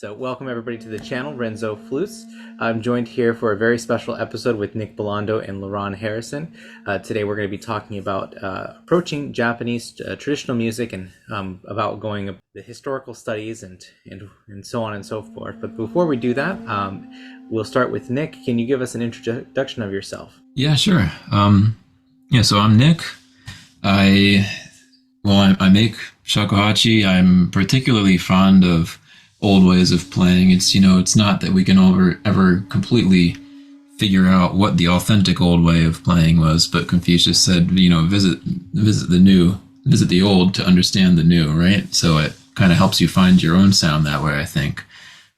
So, welcome everybody to the channel, Renzo Flus. I'm joined here for a very special episode with Nick Bellando and LeRon Harrison. Today, we're going to be talking about approaching Japanese traditional music and about going the historical studies and so on and so forth. But before we do that, we'll start with Nick. Can you give us an introduction of yourself? Yeah, sure. So I'm Nick. I I make shakuhachi. I'm particularly fond of old ways of playing. It's not that we can ever completely figure out what the authentic old way of playing was, but Confucius said, visit the new, visit the old to understand the new, right? So it kind of helps you find your own sound that way, I think.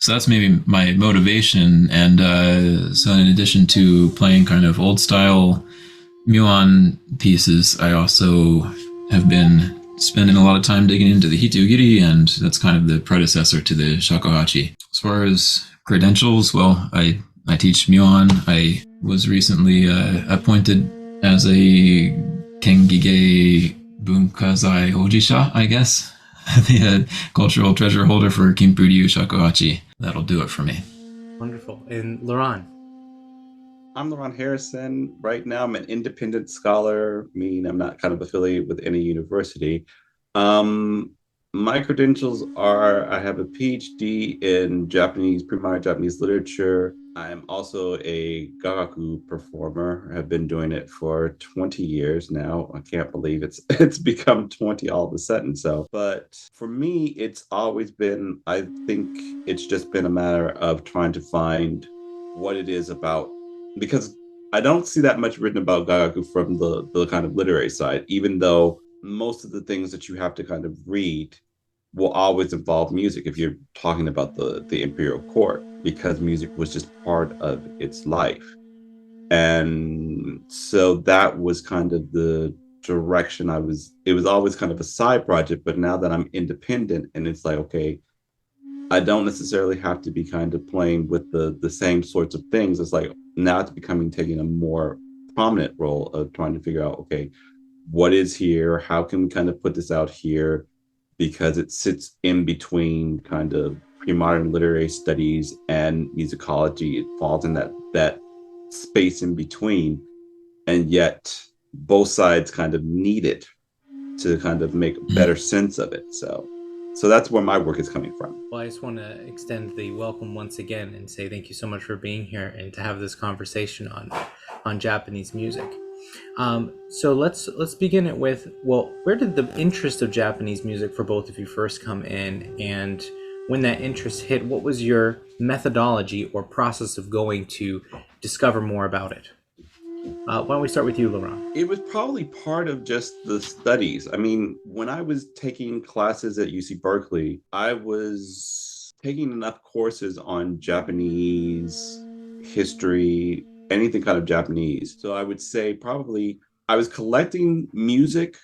So that's maybe my motivation. And so in addition to playing kind of old style Muon pieces, I also have been spending a lot of time digging into the Hitogiri, and that's kind of the predecessor to the Shakuhachi. As far as credentials, well, I teach Muon. I was recently appointed as a Kengige Bunkazai Hojisha, I guess, the cultural treasure holder for Kinpuryu Shakuhachi. That'll do it for me. Wonderful. And LeRon? I'm LeRon Harrison. Right now, I'm an independent scholar, meaning I'm not kind of affiliated with any university. Um, my credentials are I have a PhD in Japanese, pre-modern Japanese literature. I'm also a gagaku performer. I've been doing it for 20 years now. I can't believe it's become 20 all of a sudden. So, but for me, it's always been, I think it's just been a matter of trying to find what it is about because I don't see that much written about Gagaku from the kind of literary side, even though most of the things that you have to kind of read will always involve music if you're talking about the imperial court, because music was just part of its life. And so that was kind of the direction it was always kind of a side project, but now that I'm independent and it's like, okay, I don't necessarily have to be kind of playing with the same sorts of things. It's like now it's becoming taking a more prominent role of trying to figure out, okay, what is here? How can we kind of put this out here? Because it sits in between kind of pre-modern literary studies and musicology. It falls in that space in between, and yet both sides kind of need it to kind of make better sense of it. So that's where my work is coming from. Well, I just want to extend the welcome once again and say thank you so much for being here and to have this conversation on Japanese music. So let's begin it with, well, where did the interest of Japanese music for both of you first come in, and when that interest hit, what was your methodology or process of going to discover more about it? Why don't we start with you, LeRon? It was probably part of just the studies. I mean, when I was taking classes at UC Berkeley, I was taking enough courses on Japanese history, anything kind of Japanese. So I would say probably I was collecting music.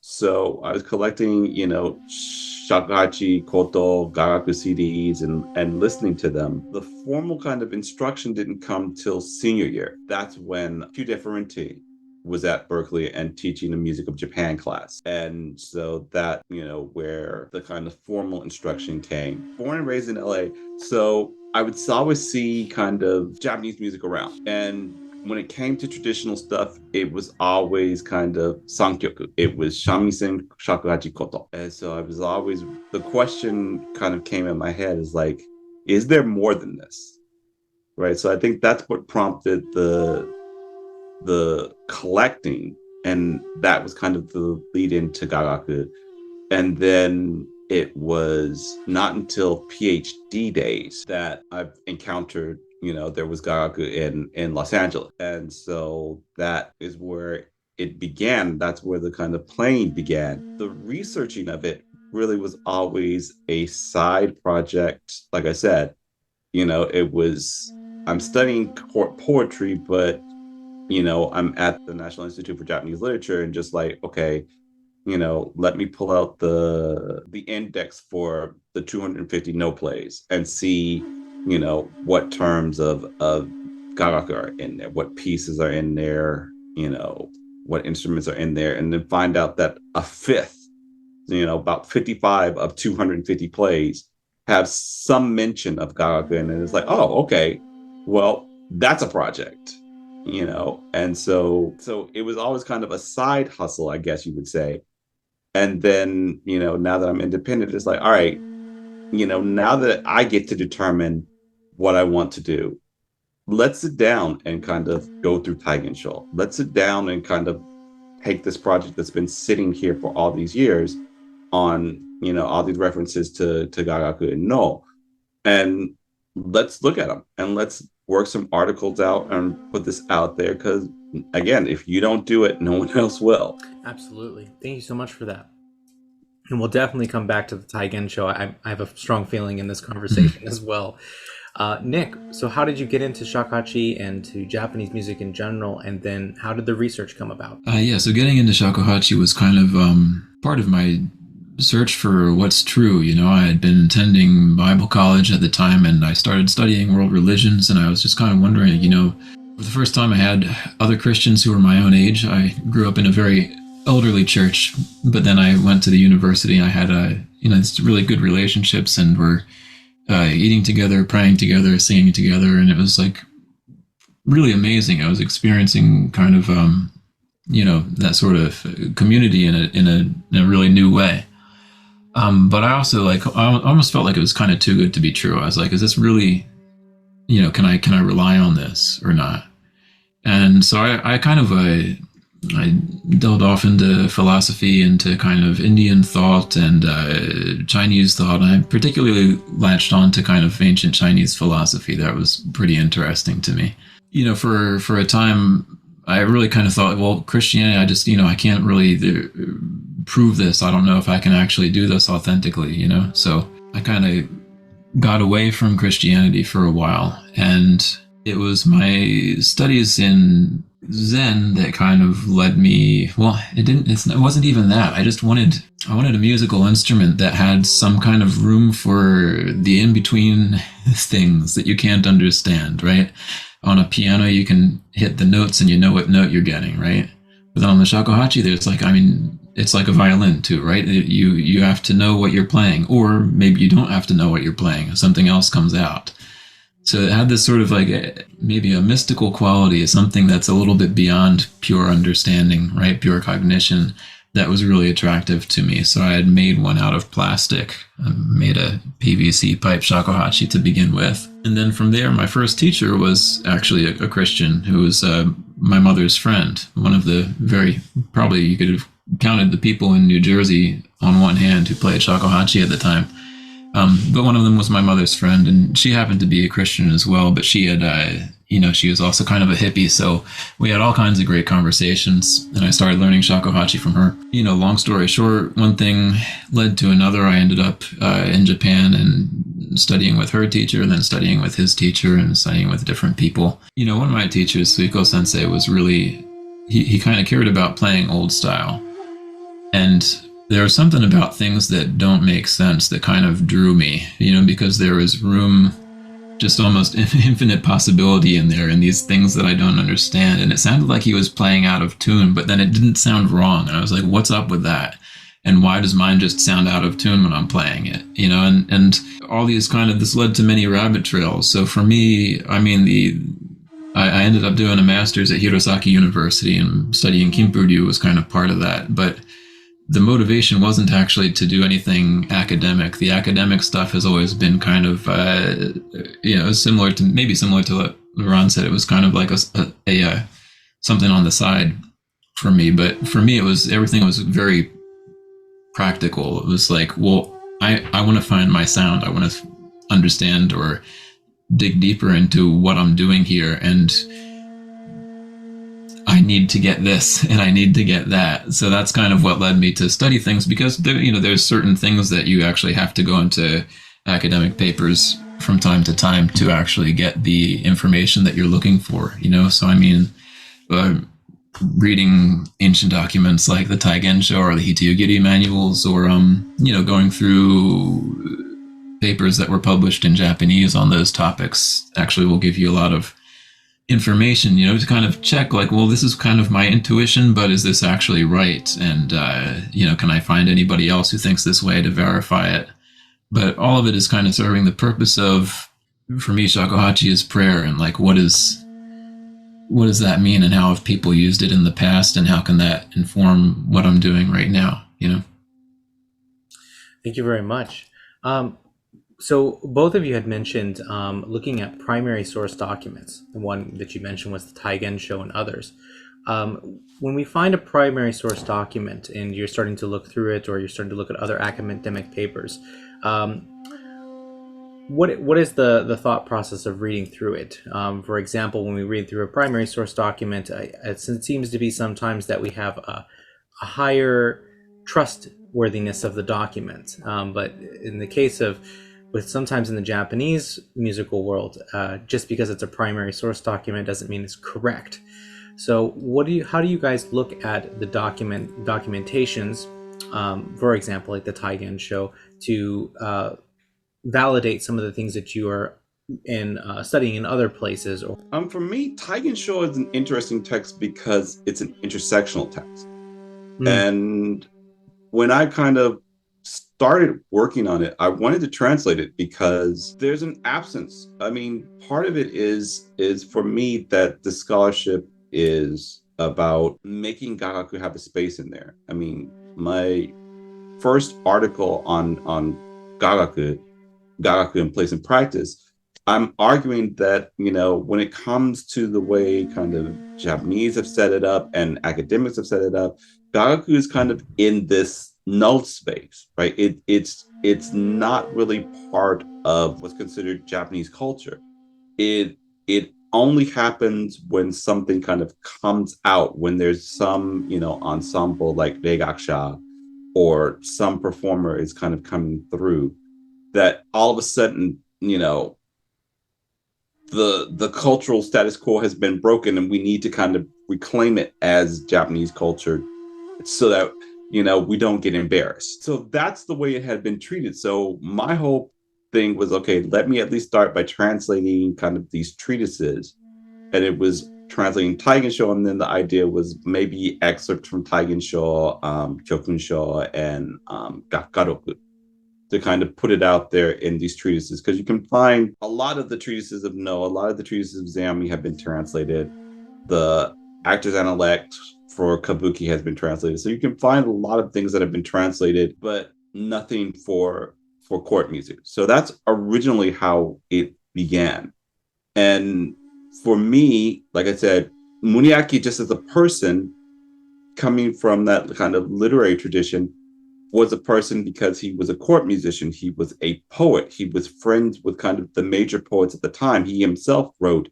So I was collecting, shakuhachi, koto, gagaku CDs and listening to them. The formal kind of instruction didn't come till senior year. That's when Q Deferenti was at Berkeley and teaching the music of Japan class. And so that, where the kind of formal instruction came. Born and raised in LA. So I would always see kind of Japanese music around. And when it came to traditional stuff, it was always kind of sankyoku. It was shamisen, shakuhachi, koto. And so I was always, the question kind of came in my head is like, is there more than this? Right. So I think that's what prompted the collecting. And that was kind of the lead into gagaku. And then it was not until PhD days that I've encountered, there was gagaku in Los Angeles. And so that is where it began. That's where the kind of playing began. The researching of it really was always a side project. Like I said, I'm studying poetry, but, I'm at the National Institute for Japanese Literature and just like, okay, let me pull out the index for the 250 no plays and see, what terms of gagaku are in there, what pieces are in there, what instruments are in there, and then find out that a fifth, about 55 of 250 plays have some mention of Gagarin, and it's like, oh, okay, well, that's a project, and so it was always kind of a side hustle, I guess you would say. And then, now that I'm independent, it's like, all right, now that I get to determine what I want to do, let's sit down and kind of go through Taigen Show. Let's sit down and kind of take this project that's been sitting here for all these years on, all these references to Gagaku and No, and let's look at them and let's work some articles out and put this out there. Because again, if you don't do it, no one else will. Absolutely. Thank you so much for that. And we'll definitely come back to the Taigen show. I have a strong feeling in this conversation as well. Nick, so how did you get into shakuhachi and to Japanese music in general? And then how did the research come about? So getting into shakuhachi was kind of part of my search for what's true. I had been attending Bible college at the time, and I started studying world religions, and I was just kind of wondering, for the first time I had other Christians who were my own age. I grew up in a very elderly church, but then I went to the university, and I had really good relationships, and we're eating together, praying together, singing together, and it was like really amazing. I was experiencing kind of that sort of community in a really new way. But I also I almost felt like it was kind of too good to be true. I was like, is this really, can I rely on this or not? And so I kind of I delved off into philosophy, into kind of Indian thought and Chinese thought. And I particularly latched on to kind of ancient Chinese philosophy. That was pretty interesting to me. For a time, I really kind of thought, well, Christianity, I just, I can't really prove this. I don't know if I can actually do this authentically, So I kind of got away from Christianity for a while. And it was my studies in Zen that kind of led me, well, it wasn't even that. I wanted a musical instrument that had some kind of room for the in-between things that you can't understand, right? On a piano, you can hit the notes and you know what note you're getting, right? But then on the shakuhachi, it's like a violin too, right? You have to know what you're playing, or maybe you don't have to know what you're playing. Something else comes out. So it had this sort of maybe a mystical quality, something that's a little bit beyond pure understanding, right? Pure cognition. That was really attractive to me. So I had made one out of plastic. I made a PVC pipe shakuhachi to begin with. And then from there, my first teacher was actually a Christian who was my mother's friend. One of the probably you could have counted the people in New Jersey on one hand who played shakuhachi at the time. But one of them was my mother's friend, and she happened to be a Christian as well, but she had, she was also kind of a hippie, so we had all kinds of great conversations, and I started learning shakuhachi from her. Long story short, one thing led to another. I ended up in Japan and studying with her teacher, and then studying with his teacher, and studying with different people. One of my teachers, Suiko Sensei, was really, he kind of cared about playing old style. And there was something about things that don't make sense that kind of drew me, because there was room, just almost infinite possibility in there, and these things that I don't understand. And it sounded like he was playing out of tune, but then it didn't sound wrong. And I was like, what's up with that? And why does mine just sound out of tune when I'm playing it? And all these this led to many rabbit trails. So for me, I ended up doing a master's at Hirosaki University, and studying Kimpuryu was kind of part of that. But the motivation wasn't actually to do anything academic. The academic stuff has always been kind of, similar to what LeRon said. It was kind of like a something on the side for me. But for me, everything was very practical. It was like, well, I want to find my sound. I want to understand or dig deeper into what I'm doing here. And I need to get this and I need to get that. So that's kind of what led me to study things, because there's certain things that you actually have to go into academic papers from time to time to actually get the information that you're looking for, So reading ancient documents like the Taigensho or the Hitayugiri manuals, or going through papers that were published in Japanese on those topics actually will give you a lot of information, to kind of check, well, this is kind of my intuition, but is this actually right? And, can I find anybody else who thinks this way to verify it? but all of it is kind of serving the purpose of, for me, Shakuhachi is prayer, and like what does that mean, and how have people used it in the past, and how can that inform what I'm doing right now? You know. Thank you very much. Um, so both of you had mentioned looking at primary source documents. The one that you mentioned was the Taigen show and others. When we find a primary source document and you're starting to look through it, or you're starting to look at other academic papers, um, what is the thought process of reading through it? For example, when we read through a primary source document, it seems to be sometimes that we have a higher trustworthiness of the document. But in the case of, with sometimes in the Japanese musical world, just because it's a primary source document doesn't mean it's correct. So how do you guys look at the documentations, for example, like the Taigen show, to validate some of the things that you are in studying in other places? Or For me, Taigen Show is an interesting text because it's an intersectional text. Mm, And when I kind of started working on it, I wanted to translate it because there's an absence. I mean, part of it is for me that the scholarship is about making Gagaku have a space in there. I mean, my first article on Gagaku, Gagaku in place and practice, I'm arguing that, when it comes to the way kind of Japanese have set it up and academics have set it up, Gagaku is kind of in this null space, right? It's not really part of what's considered Japanese culture. It only happens when something kind of comes out, when there's some, ensemble like Reigakusha or some performer is kind of coming through, that all of a sudden, the cultural status quo has been broken and we need to kind of reclaim it as Japanese culture so that we don't get embarrassed. So that's the way it had been treated. So my whole thing was, okay, let me at least start by translating kind of these treatises. And it was translating Taigen Show, and then the idea was maybe excerpts from Taigen Show, Kyokun Show, and Gakkaroku, to kind of put it out there in these treatises, because you can find a lot of the treatises of No, a lot of the treatises of Zami have been translated. The Actors and Elect for Kabuki has been translated. So you can find a lot of things that have been translated, but nothing for court music. So that's originally how it began. And for me, like I said, Muniaki, just as a person coming from that kind of literary tradition, was a person because he was a court musician. He was a poet. He was friends with kind of the major poets at the time. He himself wrote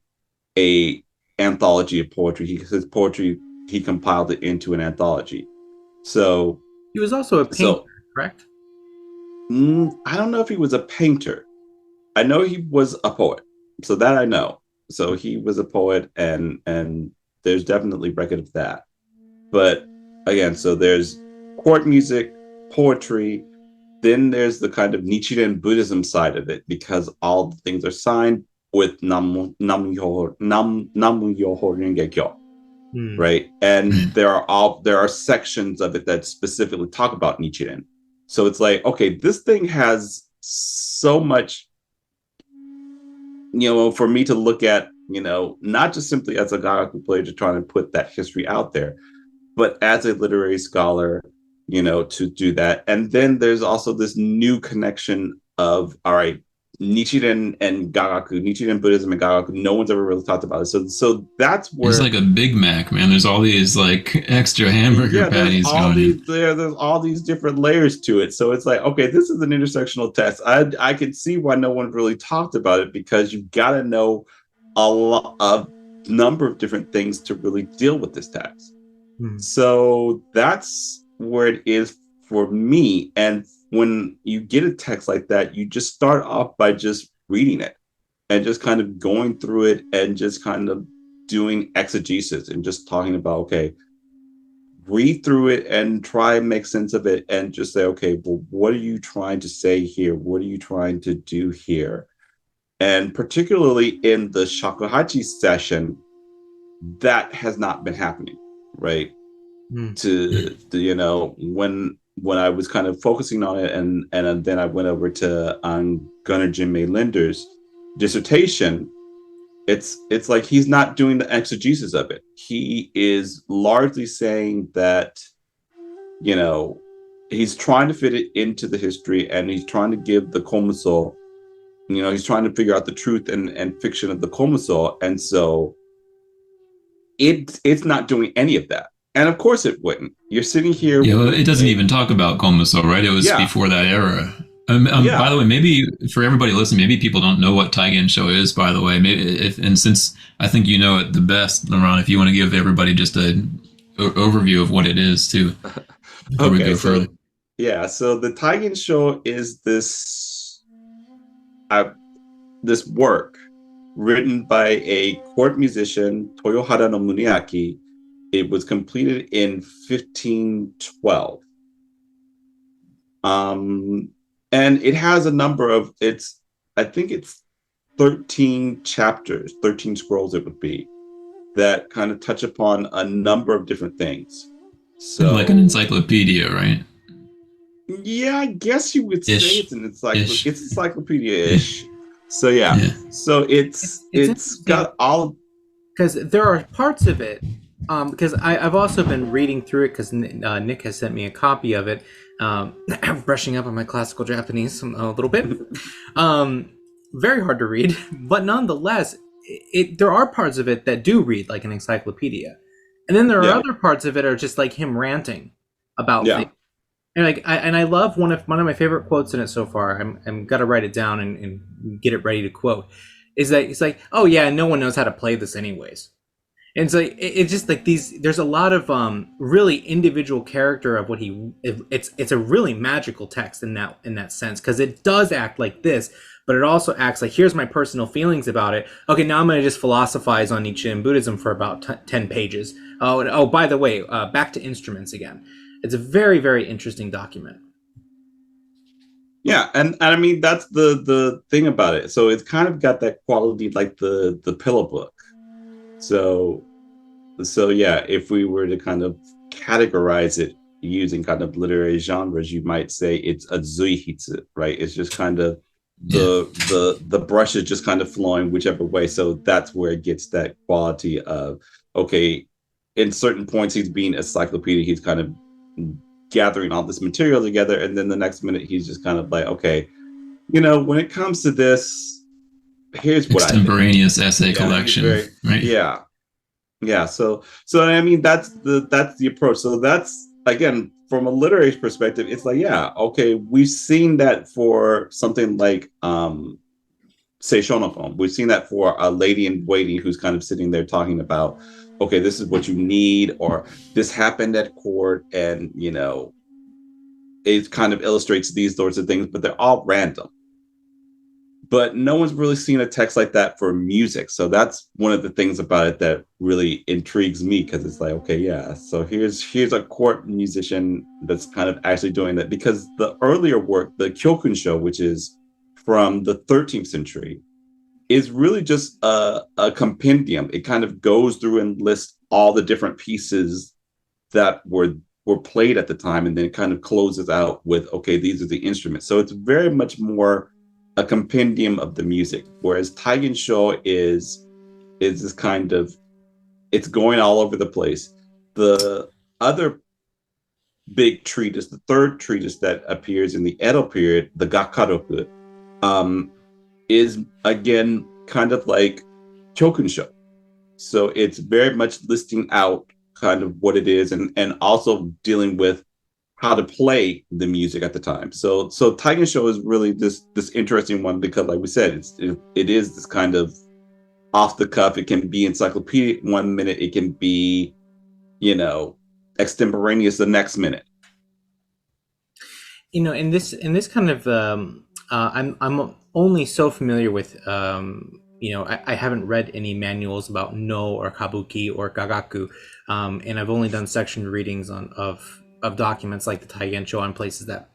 a anthology of poetry. His poetry, he compiled it into an anthology. So, he was also a painter, so correct? I don't know if he was a painter. I know he was a poet. So that I know. So he was a poet, and there's definitely record of that. But again, so there's court music, poetry. Then there's the kind of Nichiren Buddhism side of it, because all the things are signed with Namu Yoho Renge-kyo, Mm. right? And there are sections of it that specifically talk about Nichiren. So it's like, okay, this thing has so much, for me to look at, not just simply as a Gagaku player, just trying to put that history out there, but as a literary scholar, to do that. And then there's also this new connection of, all right, Nichiren and Gagaku, Nichiren Buddhism and Gagaku. No one's ever really talked about it. So that's It's where, like a Big Mac, man. There's all these like extra hamburger yeah, patties going in. there's all these different layers to it. So it's like, okay, this is an intersectional text. I can see why no one really talked about it, because you've got to know a number of different things to really deal with this text. Mm. So that's where it is for me. And when you get a text like that, you just start off by just reading it and just kind of going through it and just kind of doing exegesis and just talking about, okay, read through it and try and make sense of it and just say, okay, well, what are you trying to say here? What are you trying to do here? And particularly in the Shakuhachi session, that has not been happening, right? Mm. To when when I was kind of focusing on it, and then I went over to Gunnar Jim Linder's dissertation. It's like he's not doing the exegesis of it. He is largely saying that, you know, he's trying to fit it into the history, and he's trying to give the Komuso, he's trying to figure out the truth and fiction of the Komuso, and so it's not doing any of that. And of course it wouldn't. You're sitting here Yeah, well, with it doesn't even talk about Comaso, right? It was yeah, before that era. By yeah. the way, maybe for everybody listening, maybe people don't know what Taigen Show is. By the way, maybe if and since I think you know it the best, LeRon, if you want to give everybody just a overview of what it is too before we Okay, go further. so yeah, so the Taigen Show is uh, this work written by a court musician, Toyohara no Muneaki. It was completed in 1512. Um, and it has a number of I think it's 13 chapters, 13 scrolls it would be, that kind of touch upon a number of different things. Kind of like an So encyclopedia, right? yeah, I guess you would say Ish, ish. it's Yeah, encyclopedia-ish. So yeah. yeah, So It's it's interesting got all because there are parts of it. Because I've also been reading through it because Nick has sent me a copy of it. I'm brushing up on my classical Japanese a little bit. Um, Very hard to read, but nonetheless, there are parts of it that do read like an encyclopedia, and then there are yeah, other parts of it are just like him ranting about things. yeah. And I love one of my favorite quotes in it so far. I'm gotta write it down and get it ready to quote. Is that it's like, oh yeah, no one knows how to play this anyways. And so it's just like these. There's a lot of really individual character of what it's a really magical text in that sense because it does act like this, but it also acts like here's my personal feelings about it. Okay, now I'm going to just philosophize on Nichiren Buddhism for about 10 pages. Oh, by the way, back to instruments again. It's a very very interesting document. Yeah, and I mean that's the thing about it. So it's kind of got that quality like the pillow book. So so yeah, if we were to kind of categorize it using kind of literary genres, you might say it's a zuihitsu, right? It's just kind of yeah. the brush is just kind of flowing whichever way. So that's where it gets that quality of okay, in certain points he's being encyclopedia, he's kind of gathering all this material together, and then the next minute he's just kind of like, okay, when it comes to this, here's what I think. Extemporaneous essay Yeah, he's collection, very right? yeah, yeah. So I mean that's the approach. So that's again from a literary perspective, it's like, yeah, okay, we've seen that for something like say Shonokon. We've seen that for a lady in waiting who's kind of sitting there talking about, okay, this is what you need, or this happened at court, and it kind of illustrates these sorts of things, but they're all random. But no one's really seen a text like that for music. So that's one of the things about it that really intrigues me, because it's like, okay, yeah, so here's a court musician that's kind of actually doing that. Because the earlier work, the Kyokun show, which is from the 13th century, is really just a compendium. It kind of goes through and lists all the different pieces that were played at the time, and then it kind of closes out with, okay, these are the instruments. So it's very much more a compendium of the music, whereas Taigen Show is this kind of, it's going all over the place. The other big treatise, the third treatise that appears in the Edo period, the Gakkaroku, um, is again kind of like Kyokun Show. So it's very much listing out kind of what it is, and also dealing with how to play the music at the time. So Taigen Show is really this interesting one, because like we said, it is this kind of off the cuff. It can be encyclopedic one minute, it can be, extemporaneous the next minute. In this kind of I'm only so familiar with I haven't read any manuals about no or kabuki or gagaku, and I've only done section readings of documents like the Taigen on places that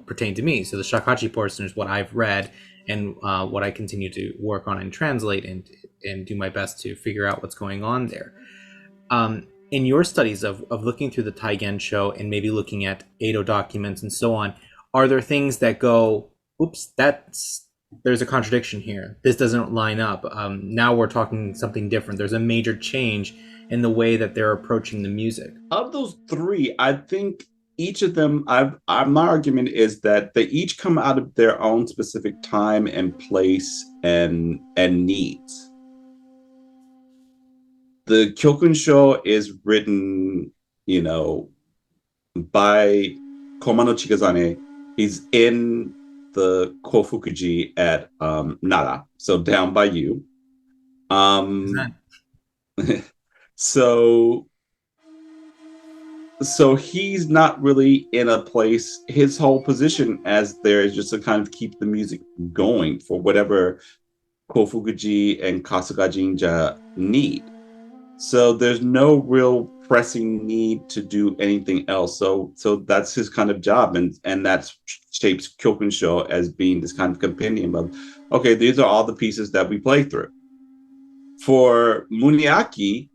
pertain to me. So the Shakuhachi portion is what I've read and what I continue to work on and translate and do my best to figure out what's going on there. in your studies of looking through the Taigen show and maybe looking at Edo documents and so on, are there things that go, oops, there's a contradiction here. This doesn't line up. Now we're talking something different. There's a major change in the way that they're approaching the music. Of those three, I think each of them, my argument is that they each come out of their own specific time and place and needs. The Kyokun Show is written, you know, by Komano Chikazane. He's in the Kofukuji at Nara, so down by you. Um, so so he's not really in a place. His whole position as there is just to kind of keep the music going for whatever Kofukuji and Kasuga Jinja need. So there's no real pressing need to do anything else. So that's his kind of job, and that shapes Kyokunsho as being this kind of compendium of, okay, these are all the pieces that we play through. For Muniaki,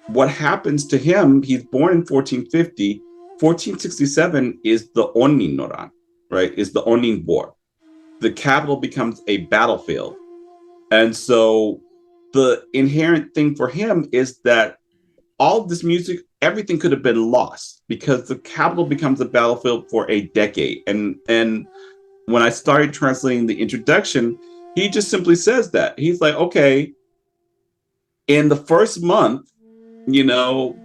what happens to him? He's born in 1450. 1467 is the Onin Noran, right? Is the Onin War. The capital becomes a battlefield, and so the inherent thing for him is that all of this music, everything could have been lost because the capital becomes a battlefield for a decade. And when I started translating the introduction, he just simply says that. He's like, okay, in the first month, you know,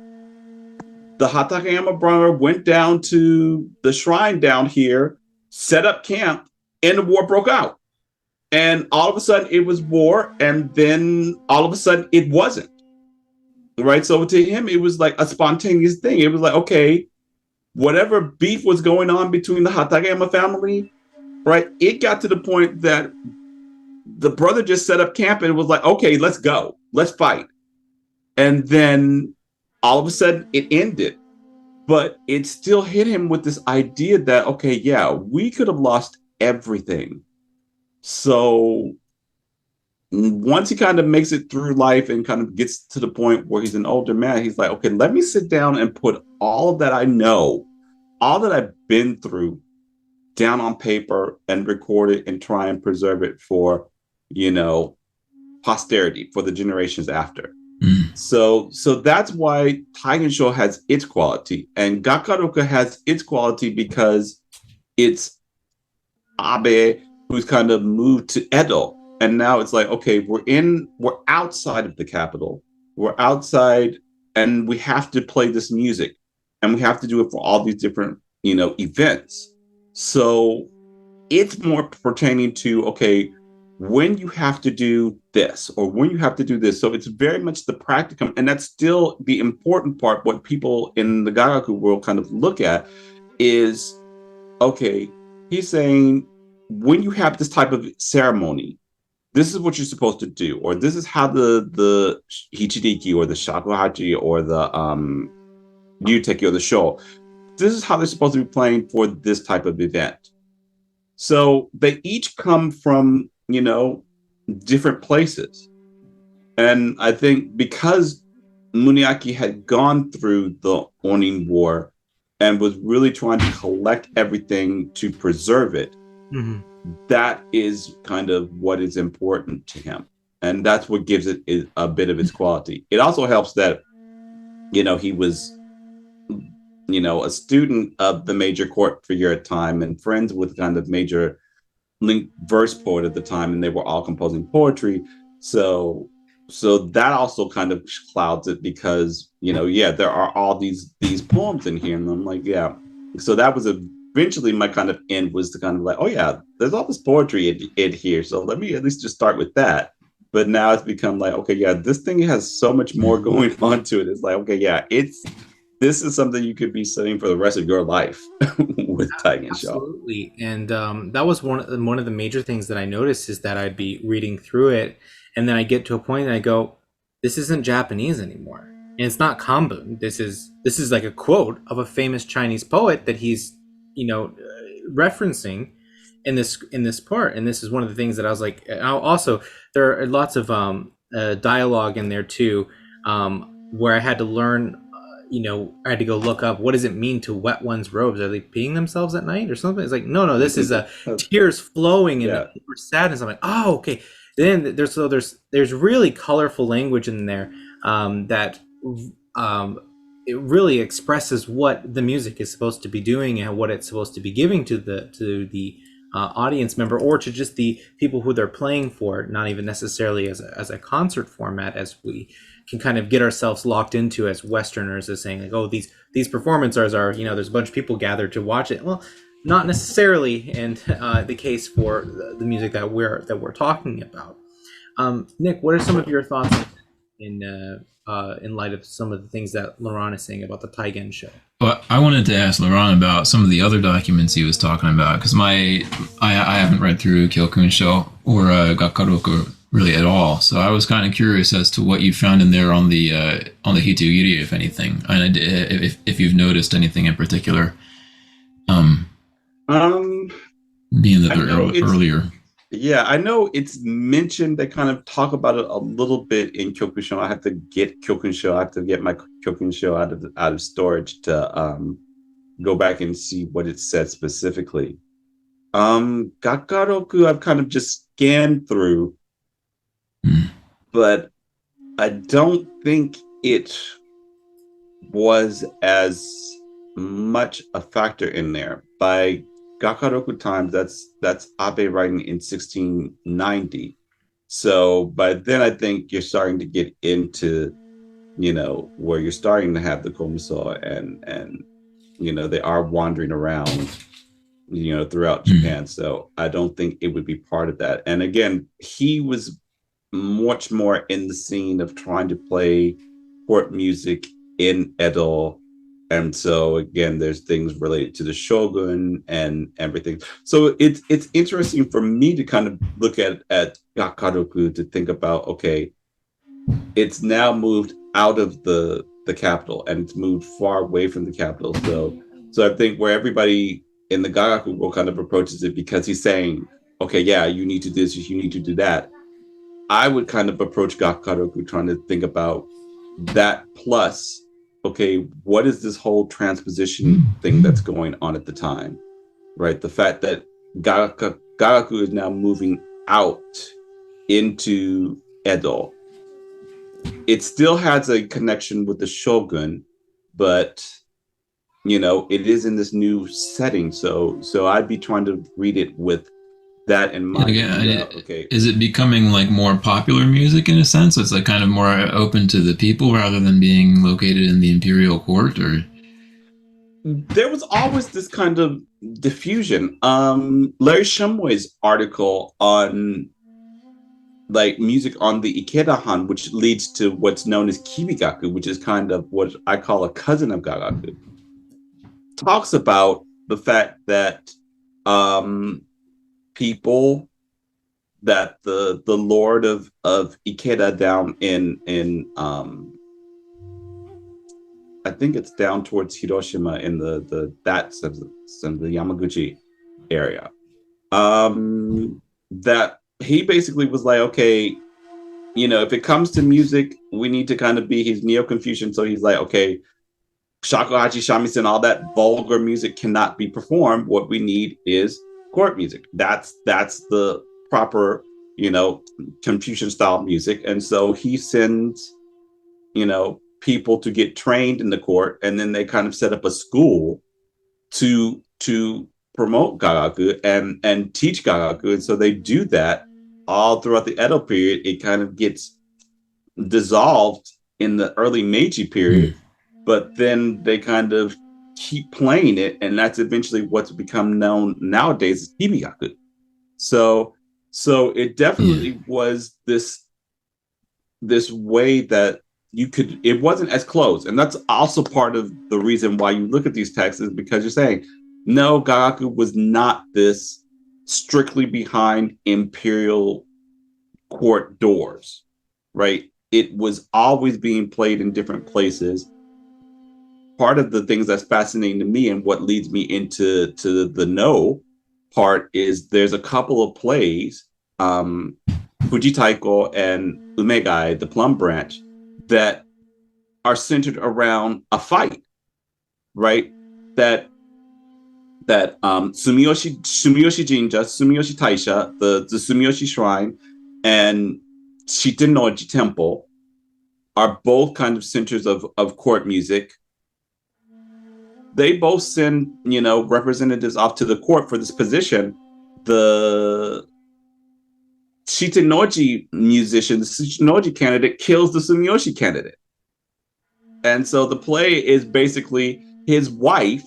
the Hatakeyama brother went down to the shrine down here, set up camp, and the war broke out. And all of a sudden it was war, and then all of a sudden it wasn't. Right. So to him, it was like a spontaneous thing. It was like, okay, whatever beef was going on between the Hatakeyama family, right? It got to the point that the brother just set up camp and was like, okay, let's go, let's fight. And then all of a sudden it ended. But it still hit him with this idea that, okay, yeah, we could have lost everything. So once he kind of makes it through life and kind of gets to the point where he's an older man, he's like, okay, let me sit down and put all of that I know, all that I've been through down on paper and record it and try and preserve it for, you know, posterity, for the generations after. So that's why Taigen Show has its quality, and Gakaruka has its quality because it's Abe who's kind of moved to Edo, and now it's like, okay, we're outside of the capital, we're outside, and we have to play this music, and we have to do it for all these different, you know, events. So it's more pertaining to, okay, when you have to do this or when you have to do this. So it's very much the practicum. And that's still the important part. What people in the Gagaku world kind of look at is, okay, he's saying when you have this type of ceremony, this is what you're supposed to do, or this is how the Hichiriki or the Shakuhachi or the Yuteki or the Sho, this is how they're supposed to be playing for this type of event. So they each come from, you know, different places. And I think because Muniaki had gone through the Onin War and was really trying to collect everything to preserve it, that is kind of what is important to him. And that's what gives it a bit of its quality. It also helps that, you know, he was, you know, a student of the major court figure at the time and friends with kind of major link verse poet at the time, and they were all composing poetry. So that also kind of clouds it because, you know, yeah, there are all these poems in here, and I'm like, yeah. So that was eventually my kind of end, was to kind of like, oh yeah, there's all this poetry in here, so let me at least just start with that. But now it's become like, okay, yeah, this thing has so much more going on to it. It's like, okay, yeah, this is something you could be studying for the rest of your life with Taigen Show. Absolutely. And that was one of the major things that I noticed, is that I'd be reading through it, and then I get to a point and I go, this isn't Japanese anymore. And it's not Kanbun. This is like a quote of a famous Chinese poet that he's, you know, referencing in this part. And this is one of the things that I was like, also there are lots of dialogue in there too. where I had to learn, I had to go look up what does it mean to wet one's robes. Are they peeing themselves at night or something? It's like, no, this is a tears flowing and Yeah. sadness. I'm like, oh, okay. Then there's really colorful language in there that um, it really expresses what the music is supposed to be doing and what it's supposed to be giving to the audience member, or to just the people who they're playing for, not even necessarily as a concert format, as we can kind of get ourselves locked into as Westerners, as saying like, oh, these performances are, there's a bunch of people gathered to watch it. Well, not necessarily, and the case for the music that we're talking about. Nick, what are some of your thoughts in light of some of the things that LeRon is saying about the Taigen show? Well, I wanted to ask LeRon about some of the other documents he was talking about, because I haven't read through Kyokun Show or Gakaroku really at all. So I was kind of curious as to what you found in there on the Hitogiri, if anything, and if you've noticed anything in particular, um, Um, being that I they're know it's earlier. Yeah, I know it's mentioned. They kind of talk about it a little bit in Kyokusho. I have to get Kyokusho. I have to get my Kyokusho out of storage to go back and see what it said specifically. Gakaroku, I've kind of just scanned through, Mm. but I don't think it was as much a factor in there. By Gakaroku times, that's Abe writing in 1690. So by then, I think you're starting to get into, where you're starting to have the Komiso and they are wandering around, throughout Mm. Japan. So I don't think it would be part of that. And again, he was much more in the scene of trying to play court music in Edo. And so again, there's things related to the shogun and everything. So it's interesting for me to kind of look at Gakaroku to think about, okay, it's now moved out of the capital and it's moved far away from the capital. So I think where everybody in the Gagaku world kind of approaches it, because he's saying, okay, yeah, you need to do this, you need to do that. I would kind of approach Gakaroku trying to think about that plus, okay, what is this whole transposition thing that's going on at the time, right? The fact that Gagaku is now moving out into Edo. It still has a connection with the shogun, but it is in this new setting. So I'd be trying to read it with that in Yeah, mind to again, figure out, okay, is it becoming like more popular music in a sense? So it's like kind of more open to the people rather than being located in the imperial court, or there was always this kind of diffusion. Larry Shumway's article on like music on the Ikeda-han, which leads to what's known as Kibigaku, which is kind of what I call a cousin of Gagaku, talks about the fact that um, people that the Lord of Ikeda down in I think it's down towards Hiroshima in the that some the Yamaguchi area. That he basically was like, okay, if it comes to music, we need to kind of be his Neo Confucian. So he's like, okay, shakuhachi, shamisen, all that vulgar music cannot be performed. What we need is court music. That's the proper, Confucian style music. And so he sends, people to get trained in the court, and then they kind of set up a school to promote Gagaku and teach Gagaku. And so they do that all throughout the Edo period. It kind of gets dissolved in the early Meiji period, but then they kind of keep playing it, and that's eventually what's become known nowadays as Kibigaku. So so it yeah, definitely was this way that it wasn't as close. And that's also part of the reason why you look at these texts, is because you're saying, no, Gagaku was not this strictly behind imperial court doors, right? It was always being played in different places. Part of the things that's fascinating to me and what leads me into the no part is there's a couple of plays, Fujitaiko and Umegai, the Plum Branch, that are centered around a fight, right? That Sumiyoshi Jinja, Sumiyoshi Taisha, the Sumiyoshi Shrine, and Shitenoji Temple are both kind of centers of court music. They both send, representatives off to the court for this position. The Shitenoji musician, the Shitenoji candidate, kills the Sumiyoshi candidate. And so the play is basically his wife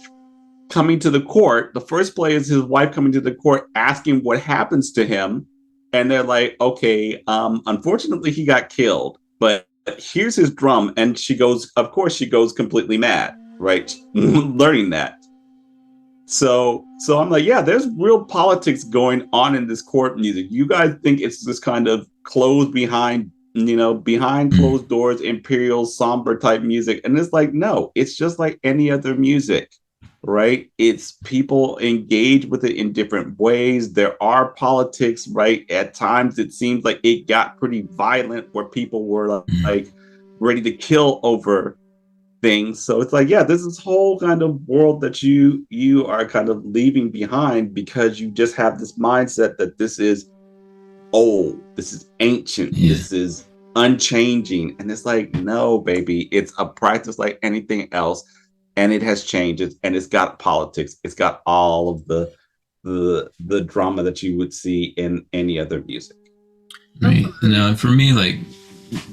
coming to the court. The first play is his wife coming to the court asking what happens to him. And they're like, okay, unfortunately, he got killed, but here's his drum. And she goes, of course, she goes completely mad, right? Learning that. So I'm like, yeah, there's real politics going on in this court music. You guys think it's this kind of closed behind Mm. closed doors, imperial somber type music. And it's like, no, it's just like any other music, right? It's people engage with it in different ways. There are politics, right? At times it seems like it got pretty violent where people were Mm. like ready to kill over things. So it's like, yeah, this is whole kind of world that you are kind of leaving behind because you just have this mindset that this is old, this is ancient, Yeah. this is unchanging. And it's like, no, baby, it's a practice like anything else. And it has changes and it's got politics. It's got all of the drama that you would see in any other music. Right. Now, for me, like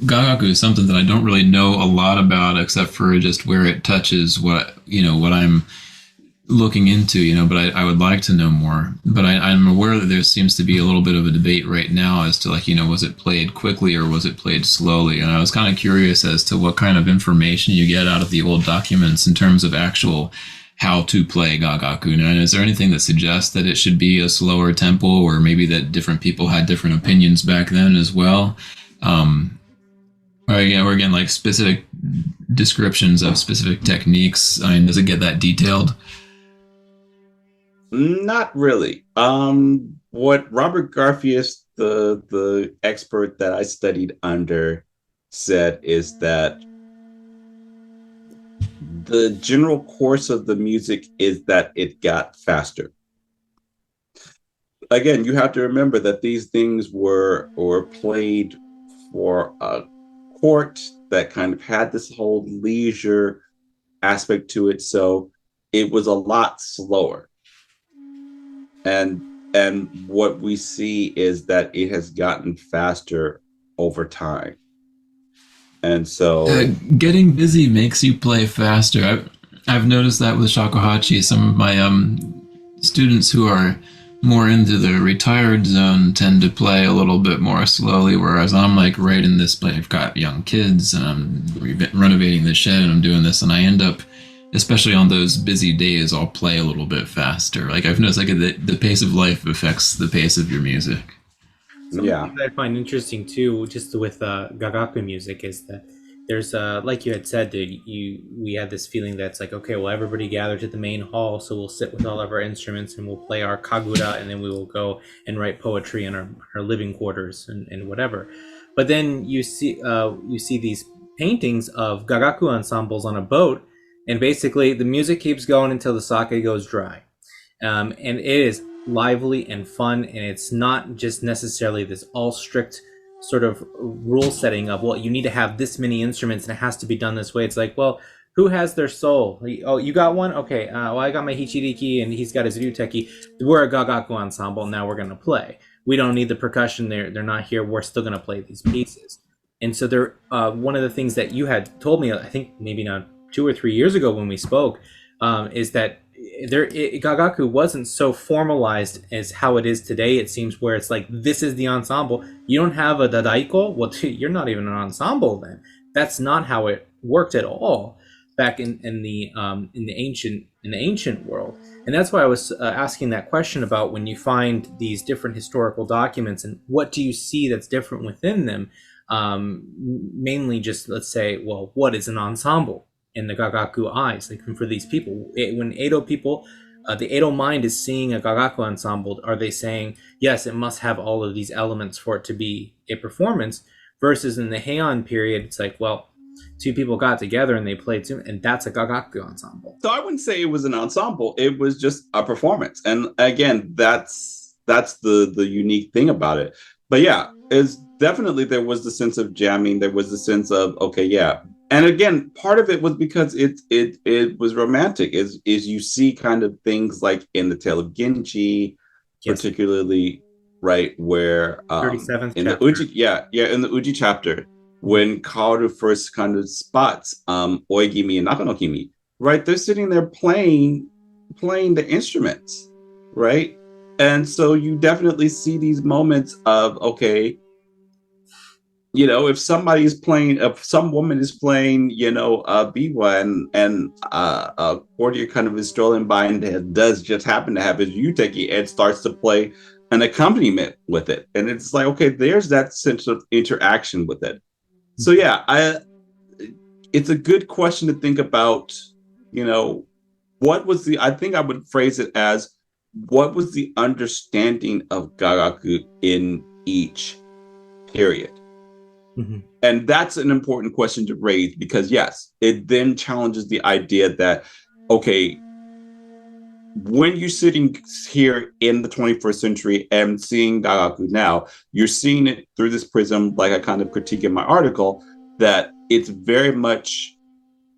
Gagaku is something that I don't really know a lot about, except for just where it touches what I'm looking into, but I would like to know more. But I'm aware that there seems to be a little bit of a debate right now as to like, was it played quickly or was it played slowly? And I was kind of curious as to what kind of information you get out of the old documents in terms of actual how to play Gagaku. And is there anything that suggests that it should be a slower tempo, or maybe that different people had different opinions back then as well? Um, or again, like specific descriptions of specific techniques. I mean, does it get that detailed? Not really. What Robert Garfius, the expert that I studied under, said is that the general course of the music is that it got faster. Again, you have to remember that these things were played for a court that kind of had this whole leisure aspect to it, so it was a lot slower. And what we see is that it has gotten faster over time. And Uh, so Getting busy makes you play faster. I've noticed that with shakuhachi. Some of my students who are more into the retired zone tend to play a little bit more slowly, whereas I'm like right in this play. I've got young kids and I'm renovating the shed and I'm doing this, and I end up, especially on those busy days, I'll play a little bit faster. Like I've noticed, like the pace of life affects the pace of your music. Some of the yeah. things I find interesting too, just with Gagaku music, is that there's like you had said, dude, we had this feeling that's like, okay, well, everybody gathered to the main hall, so we'll sit with all of our instruments and we'll play our kagura, and then we will go and write poetry in our living quarters and whatever. But then you see these paintings of Gagaku ensembles on a boat, and basically the music keeps going until the sake goes dry, and it is lively and fun, and it's not just necessarily this all strict sort of rule setting of, well, you need to have this many instruments and it has to be done this way. It's like, well, who has their soul? Oh, you got one? Okay, well, I got my hichiriki and he's got his ryuteki. We're a gagaku ensemble, now we're going to play. We don't need the percussion, they're not here, we're still going to play these pieces. And so there, one of the things that you had told me, I think maybe not 2 or 3 years ago when we spoke, is that Gagaku wasn't so formalized as how it is today. It seems where it's like, this is the ensemble. You don't have a dadaiko. Well, you're not even an ensemble then. That's not how it worked at all back in the ancient world. And that's why I was asking that question about when you find these different historical documents and what do you see that's different within them. Mainly just, let's say, well, what is an ensemble in the Gagaku eyes, like for these people? When Edo people, the Edo mind is seeing a Gagaku ensemble, are they saying, yes, it must have all of these elements for it to be a performance? Versus in the Heian period, it's like, well, two people got together and they played, and that's a gagaku ensemble. So I wouldn't say it was an ensemble. It was just a performance. And again, that's the unique thing about it. But yeah, it's definitely there was the sense of jamming. There was the sense of okay, yeah. And again, part of it was because it was romantic. Is you see kind of things like in the Tale of Genji, Yes. particularly right where 37th in chapter. the Uji, in the Uji chapter when Kaoru first kind of spots Oigimi and Nakanokimi, right? They're sitting there playing the instruments, right? And so you definitely see these moments of okay, you know, if somebody is playing, if some woman is playing, you know, biwa and a courtier kind of is strolling by and does just happen to have his yuteki and starts to play an accompaniment with it, and it's like okay, there's that sense of interaction with it. So yeah, it's a good question to think about. You know, what was the? I think I would phrase it as, what was the understanding of gagaku in each period? Mm-hmm. And that's an important question to raise because yes, it then challenges the idea that okay, when you're sitting here in the 21st century and seeing gagaku now, you're seeing it through this prism, like I kind of critique in my article, that it's very much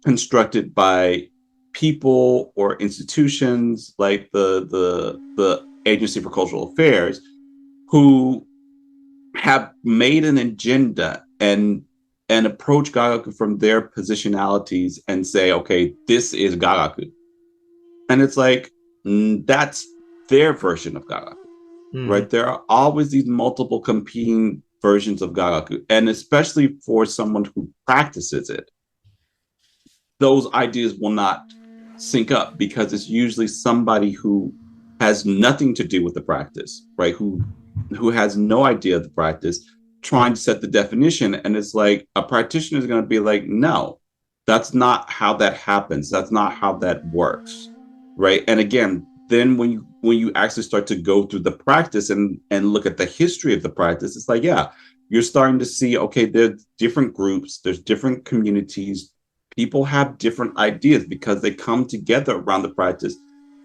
constructed by people or institutions like the Agency for Cultural Affairs who have made an agenda and approach gagaku from their positionalities and say, okay, this is gagaku. And it's like, that's their version of gagaku, right? There are always these multiple competing versions of gagaku. And especially for someone who practices it, those ideas will not sync up because it's usually somebody who has nothing to do with the practice, right? Who has no idea of the practice, trying to set the definition. And it's like a practitioner is going to be like, no, that's not how that happens. That's not how that works, right? And again, then when you actually start to go through the practice and look at the history of the practice, it's like, yeah, you're starting to see, okay, there's different groups, there's different communities, people have different ideas because they come together around the practice,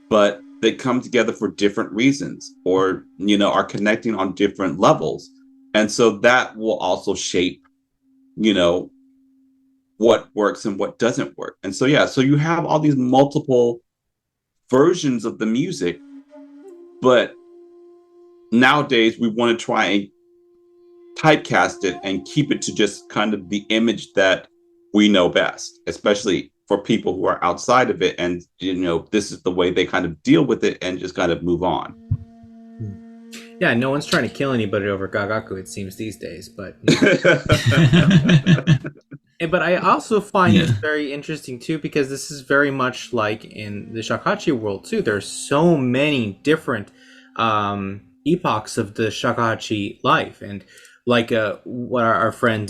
but they come together for different reasons or, you know, are connecting on different levels. And so that will also shape, you know, what works and what doesn't work. And so, yeah, so you have all these multiple versions of the music, but nowadays we want to try and typecast it and keep it to just kind of the image that we know best, especially for people who are outside of it. And, you know, this is the way they kind of deal with it and just kind of move on. Yeah, no one's trying to kill anybody over gagaku, it seems, these days. But but I also find this very interesting too, because this is very much like in the Shakuhachi world too. There's so many different epochs of the Shakuhachi life, and like what our friend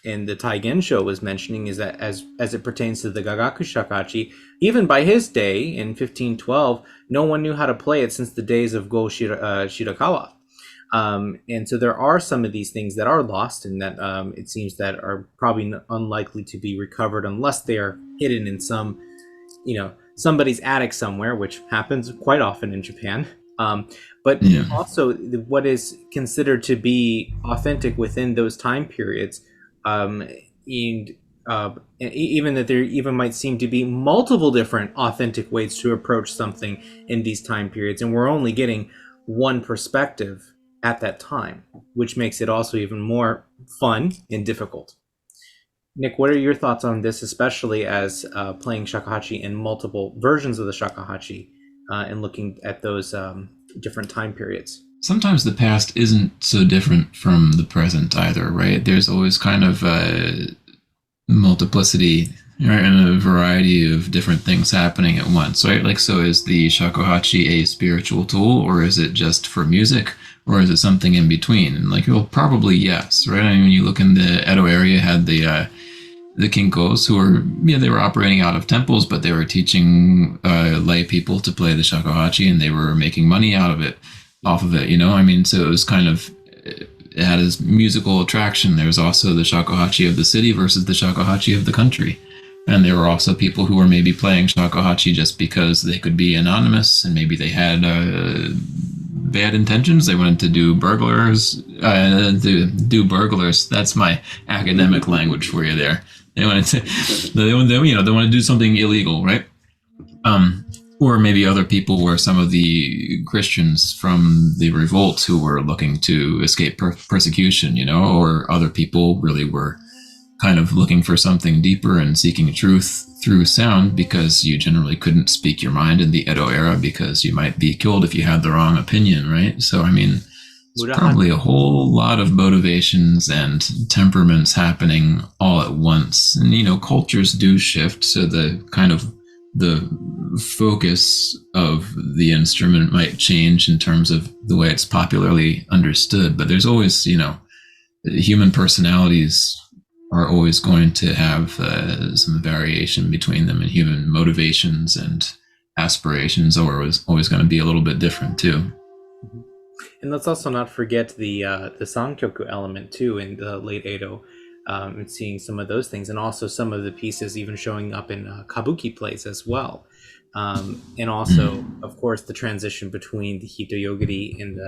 in the Taigen show was mentioning is that as it pertains to the Gagaku Shakuhachi, even by his day in 1512, no one knew how to play it since the days of Shirakawa. And so there are some of these things that are lost, and that it seems that are probably unlikely to be recovered unless they are hidden in some, you know, somebody's attic somewhere, which happens quite often in Japan. But also what is considered to be authentic within those time periods, and even that there even might seem to be multiple different authentic ways to approach something in these time periods, and we're only getting one perspective at that time, which makes it also even more fun and difficult. Nick, what are your thoughts on this, especially as playing shakuhachi in multiple versions of the shakuhachi and looking at those different time periods? Sometimes the past isn't so different from the present either, right? There's always kind of a multiplicity, right, and a variety of different things happening at once, right? Like, so is the shakuhachi a spiritual tool, or is it just for music, or is it something in between? And like, well, probably yes, right? I mean, when you look in the Edo area, had the kinkos who were, they were operating out of temples, but they were teaching lay people to play the shakuhachi, and they were making money off of it, I mean, so it was kind of it had its musical attraction. There was also the shakuhachi of the city versus the shakuhachi of the country. And there were also people who were maybe playing shakuhachi just because they could be anonymous and maybe they had bad intentions. They wanted to do burglars. That's my academic language for you there. They wanted to, they want to do something illegal, right? Um, or maybe other people were some of the Christians from the revolt who were looking to escape persecution, or other people really were kind of looking for something deeper and seeking truth through sound because you generally couldn't speak your mind in the Edo era because you might be killed if you had the wrong opinion, right? So, I mean, it's probably a whole lot of motivations and temperaments happening all at once. And, cultures do shift, so the kind of the focus of the instrument might change in terms of the way it's popularly understood. But there's always, human personalities are always going to have some variation between them, and human motivations and aspirations are always going to be a little bit different too. And let's also not forget the Sankyoku element too in the late Edo, and seeing some of those things, and also some of the pieces even showing up in kabuki plays as well. And also, of course, the transition between the Hitoyogiri and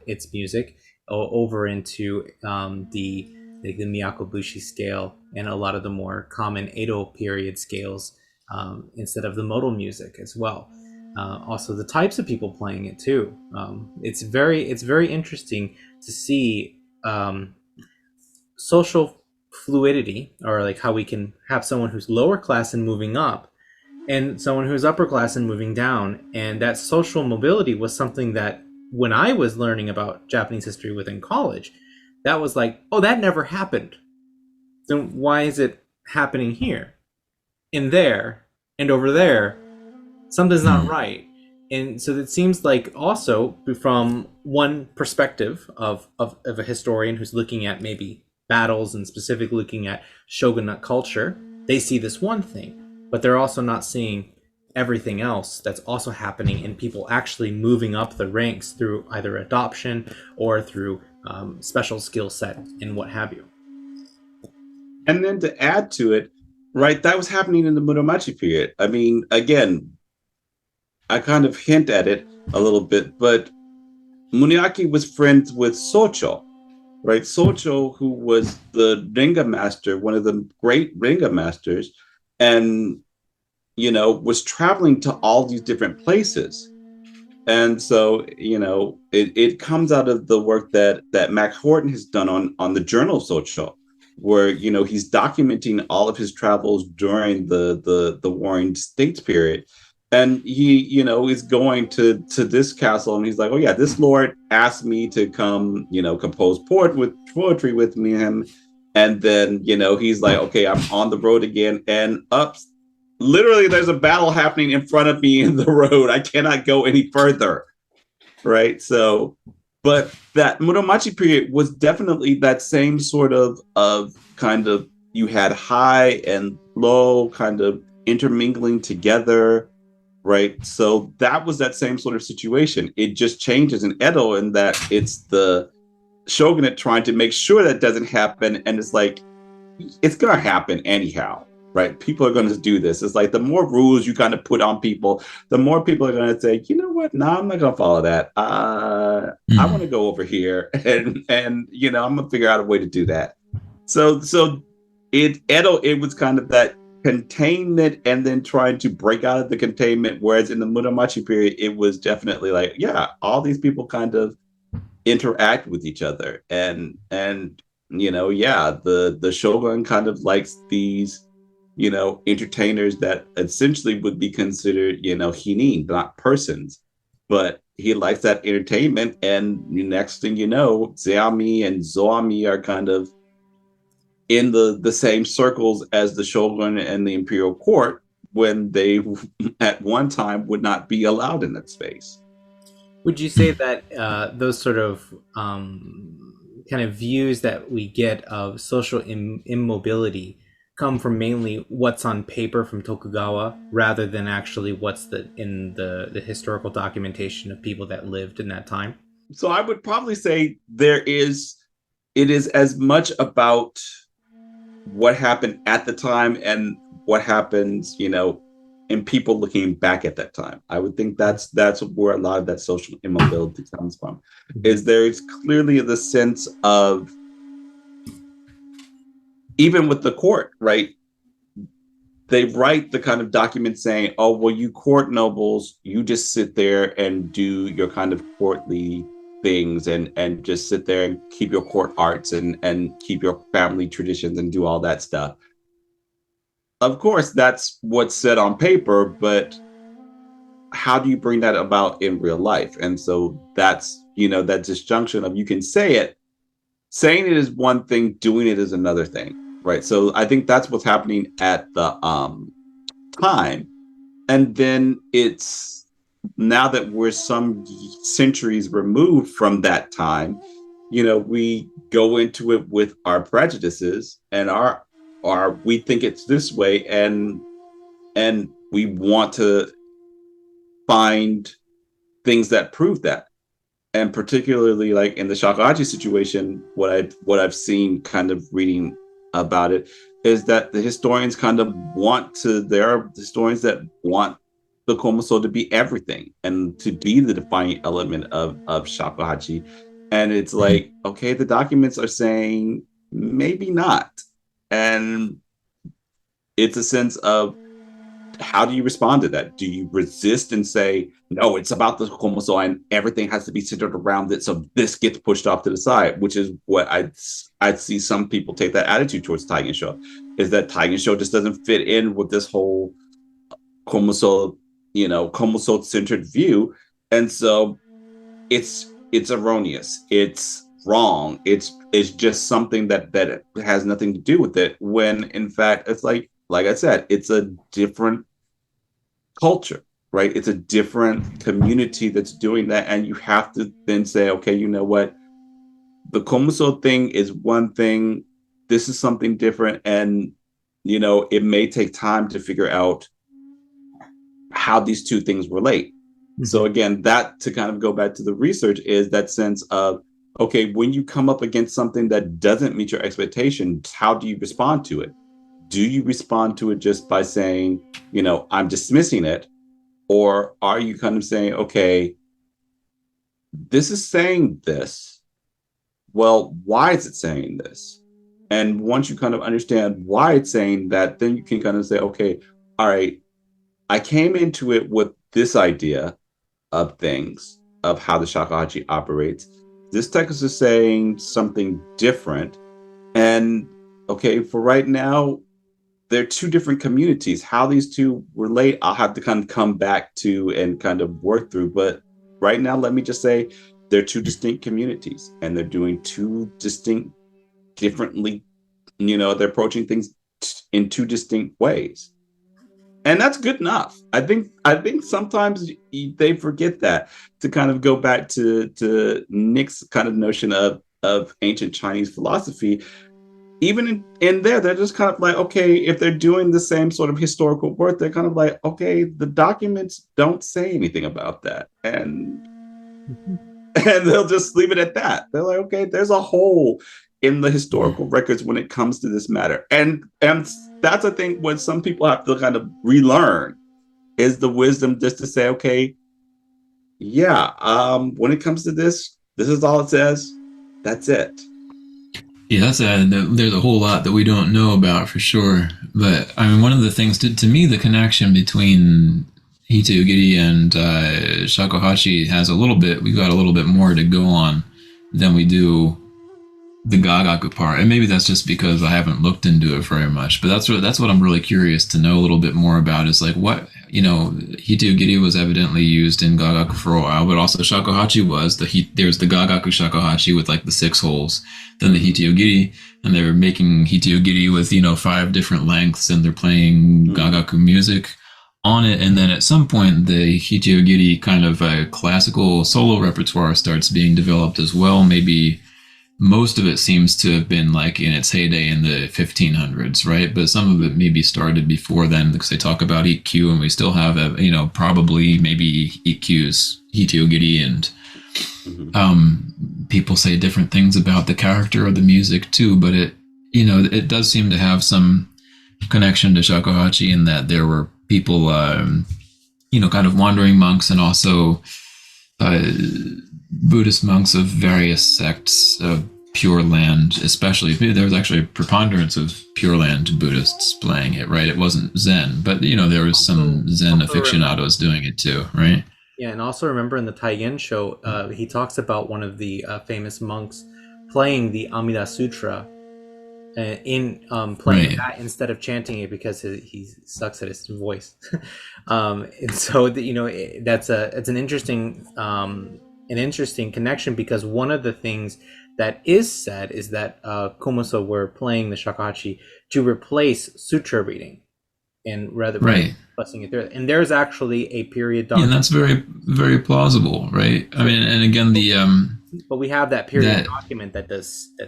its music over into the Miyakobushi scale and a lot of the more common Edo period scales, instead of the modal music as well. Also, the types of people playing it too. It's very interesting to see social fluidity, or like how we can have someone who's lower class and moving up, and someone who's upper class and moving down. And that social mobility was something that when I was learning about Japanese history within college, that was like, oh, that never happened. Then why is it happening here, in there, and over there? Something's not right. And so it seems like also from one perspective of a historian who's looking at maybe battles and specifically looking at shogunate culture, they see this one thing, but they're also not seeing everything else that's also happening in people actually moving up the ranks through either adoption or through special skill set and what have you. And then to add to it, right, that was happening in the Muromachi period. I mean, again, I kind of hint at it a little bit, but Muniaki was friends with Socho, right? Socho, who was the Ringa master, one of the great Ringa masters, and was traveling to all these different places. And so, it comes out of the work that Mac Horton has done on the Journal of Socho, where he's documenting all of his travels during the Warring States period. And he, is going to this castle, and he's like, oh yeah, this lord asked me to come, compose poetry with him. And then, he's like, okay, I'm on the road again, and literally there's a battle happening in front of me in the road. I cannot go any further. Right. So, but that Muromachi period was definitely that same sort of kind of, you had high and low kind of intermingling together. Right. So that was that same sort of situation. It just changes in Edo in that it's the shogunate trying to make sure that doesn't happen. And it's like, it's going to happen anyhow. Right. People are going to do this. It's like the more rules you kind of put on people, the more people are going to say, you know what? No, I'm not going to follow that. I want to go over here and I'm going to figure out a way to do that. So Edo, it was kind of that containment and then trying to break out of the containment. Whereas in the Muromachi period, it was definitely like, yeah, all these people kind of interact with each other. And the shogun kind of likes these, entertainers that essentially would be considered, hinin, not persons. But he likes that entertainment. And next thing you know, Zeami and Zoami are kind of in the same circles as the shogun and the imperial court, when they at one time would not be allowed in that space. Would you say that those sort of kind of views that we get of social immobility come from mainly what's on paper from Tokugawa rather than actually what's in the historical documentation of people that lived in that time? So I would probably say there is it is as much about what happened at the time and what happens, in people looking back at that time. I would think that's where a lot of that social immobility comes from. Is there's clearly the sense of, even with the court, right? They write the kind of document saying, oh, well, you court nobles, you just sit there and do your kind of courtly things and just sit there and keep your court arts and keep your family traditions and do all that stuff. Of course, that's what's said on paper, but how do you bring that about in real life? And so that's, that disjunction of, you can say it, saying it is one thing, doing it is another thing, right? So I think that's what's happening at the time. And then it's, now that we're some centuries removed from that time, we go into it with our prejudices and our we think it's this way, and we want to find things that prove that. And particularly, like in the Shakuhachi situation, what I've seen kind of reading about it is that the historians kind of there are historians that want the Komuso to be everything and to be the defining element of Shakuhachi. And it's like, okay, the documents are saying maybe not. And it's a sense of, how do you respond to that? Do you resist and say, no, it's about the Komuso and everything has to be centered around it, so this gets pushed off to the side, which is what I'd see some people take that attitude towards Taigensho, is that Taigensho just doesn't fit in with this whole Komuso, Komuso-centered view. And so it's erroneous. It's wrong. It's just something that has nothing to do with it, when in fact it's like I said, it's a different culture, right? It's a different community that's doing that. And you have to then say, okay, you know what? The Komuso thing is one thing. This is something different. And, it may take time to figure out how these two things relate. Mm-hmm. So again, that, to kind of go back to the research, is that sense of, okay, when you come up against something that doesn't meet your expectations, how do you respond to it? Do you respond to it just by saying, I'm dismissing it? Or are you kind of saying, okay, this is saying this. Well, why is it saying this? And once you kind of understand why it's saying that, then you can kind of say, okay, all right, I came into it with this idea of things, of how the Shakuhachi operates. This text is saying something different. And okay, for right now, they're two different communities. How these two relate, I'll have to kind of come back to and kind of work through. But right now, let me just say they're two distinct communities, and they're doing two distinct, differently, they're approaching things in two distinct ways. And that's good enough. I think sometimes they forget that, to kind of go back to Nick's kind of notion of ancient Chinese philosophy. Even in there, they're just kind of like, okay, if they're doing the same sort of historical work, they're kind of like, okay, the documents don't say anything about that. And they'll just leave it at that. They're like, okay, there's a hole in the historical records when it comes to this matter. And that's a thing when some people have to kind of relearn, is the wisdom just to say, okay, yeah, when it comes to this is all it says. That's it. Yeah, there's a whole lot that we don't know about for sure. But I mean, one of the things, to me, the connection between Hitogiri and Shakuhachi we've got a little bit more to go on than we do the Gagaku part. And maybe that's just because I haven't looked into it very much. But that's what I'm really curious to know a little bit more about, is like what, Hitogiri was evidently used in Gagaku for a while, but also Shakuhachi was. There's the Gagaku Shakuhachi with like the 6 holes, then the Hitogiri, and they're making Hitogiri with, 5 different lengths, and they're playing Gagaku music on it. And then at some point, the Hitogiri kind of classical solo repertoire starts being developed as well. Maybe most of it seems to have been like in its heyday in the 1500s, right? But some of it maybe started before then, because they talk about EQ, and we still have, probably maybe EQ's Hitogiri. And people say different things about the character of the music too, but it does seem to have some connection to Shakuhachi in that there were people, kind of wandering monks and also uh, Buddhist monks of various sects of Pure Land, especially. There was actually a preponderance of Pure Land Buddhists playing it, right? It wasn't Zen, but there was some Zen aficionados doing it too, right? Yeah, and also remember in the Taigen show, he talks about one of the famous monks playing the Amida Sutra, in playing Right. that instead of chanting it because he sucks at his voice. And so that's an interesting connection, because one of the things that is said is that Komuso were playing the shakuhachi to replace sutra reading, and rather Right. busting it through. And there's actually a period Yeah, and document, that's very, very plausible, right? I mean, and again, but we have that period that document that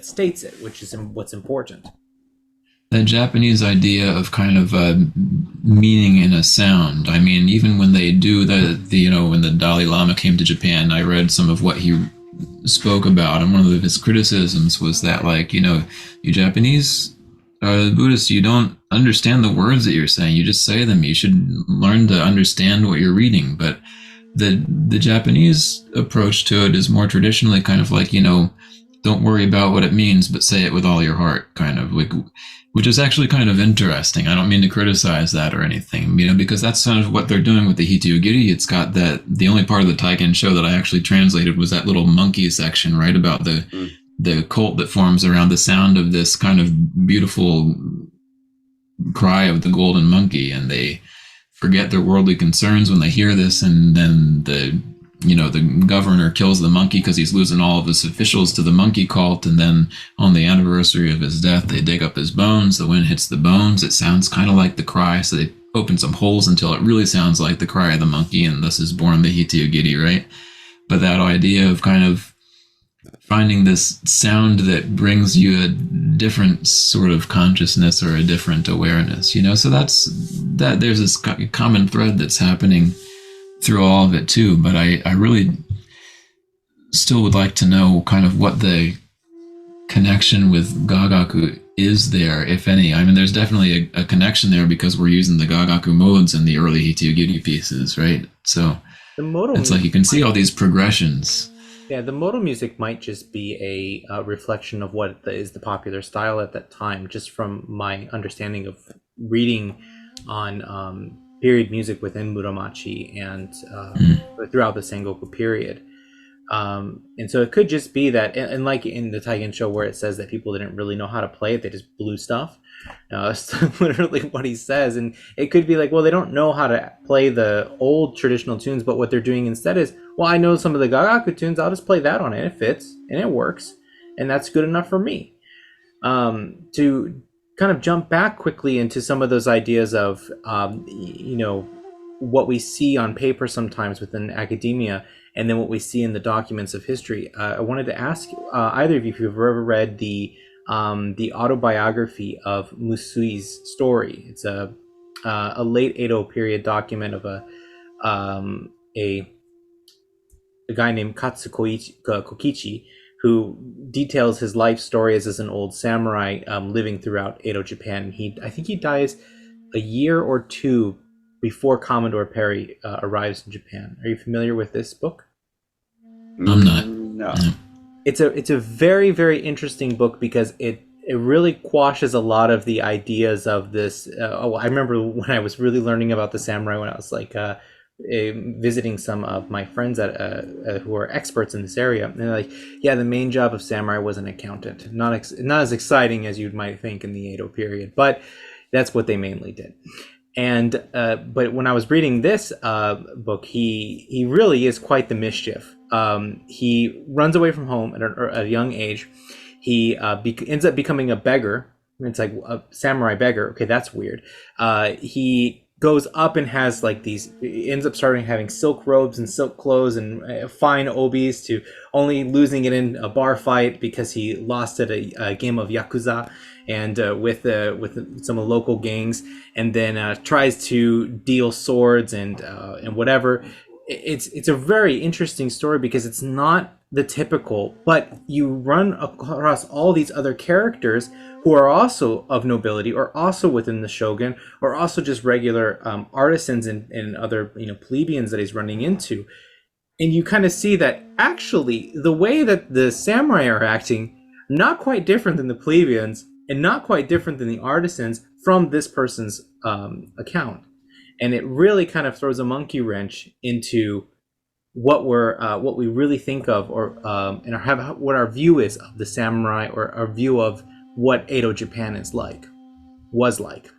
states it, which is what's important. that Japanese idea of kind of meaning in a sound. I mean, even when they do when the Dalai Lama came to Japan, I read some of what he spoke about, and one of his criticisms was that, like, you Japanese Buddhists, you don't understand the words that you're saying. You just say them. You should learn to understand what you're reading. But the Japanese approach to it is more traditionally kind of like, don't worry about what it means, but say it with all your heart, kind of, like, which is actually kind of interesting. I don't mean to criticize that or anything, because that's kind of what they're doing with the Hitiogiri. It's got that, the only part of the Taiken show that I actually translated was that little monkey section, right, about the cult that forms around the sound of this kind of beautiful cry of the golden monkey, and they forget their worldly concerns when they hear this, and then the governor kills the monkey because he's losing all of his officials to the monkey cult, and then on the anniversary of his death they dig up his bones. The wind hits the bones, it sounds kind of like the cry, so they open some holes until it really sounds like the cry of the monkey, and thus is born the Hitiogiri, right? But that idea of kind of finding this sound that brings you a different sort of consciousness or a different awareness, so there's this common thread that's happening through all of it too. But I really still would like to know kind of what the connection with Gagaku is there, if any. I mean, there's definitely a connection there because we're using the Gagaku modes in the early Hitiogiri pieces, right? So it's like you can see all these progressions. Yeah, the modal music might just be a reflection of what is the popular style at that time, just from my understanding of reading on period music within Muromachi and throughout the Sengoku period. And so it could just be that, and like in the Taigen show where it says that people didn't really know how to play it, they just blew stuff. That's literally what he says. And it could be like, well, they don't know how to play the old traditional tunes, but what they're doing instead is, well, I know some of the Gagaku tunes, I'll just play that on it. It fits and it works, and that's good enough for me. To kind of jump back quickly into some of those ideas of, what we see on paper sometimes within academia, and then what we see in the documents of history. I wanted to ask either of you if you've ever read the autobiography of Musui's story. It's a late Edo period document of a guy named Kokichi, who details his life story as an old samurai living throughout Edo, Japan. I think he dies a year or two before Commodore Perry arrives in Japan. Are you familiar with this book? I'm not. No. It's a very, very interesting book because it really quashes a lot of the ideas of this. I remember when I was really learning about the samurai, when I was like visiting some of my friends who are experts in this area, and they're like, yeah, the main job of samurai was an accountant. Not as exciting as you might think in the Edo period, but that's what they mainly did. And but when I was reading this book, he really is quite the mischief. He runs away from home at a young age. He ends up becoming a beggar. It's like a samurai beggar. Okay, that's weird. He goes up and has like ends up starting having silk robes and silk clothes and fine obis, to only losing it in a bar fight because he lost at a game of Yakuza and with some of the local gangs, and then tries to deal swords and whatever. It's a very interesting story because it's not the typical, but you run across all these other characters who are also of nobility, or also within the shogun, or also just regular artisans and other plebeians that he's running into, and you kind of see that actually the way that the samurai are acting, not quite different than the plebeians and not quite different than the artisans from this person's account. And it really kind of throws a monkey wrench into what we really think of, or and have what our view is of the samurai, or our view of what Edo Japan was like.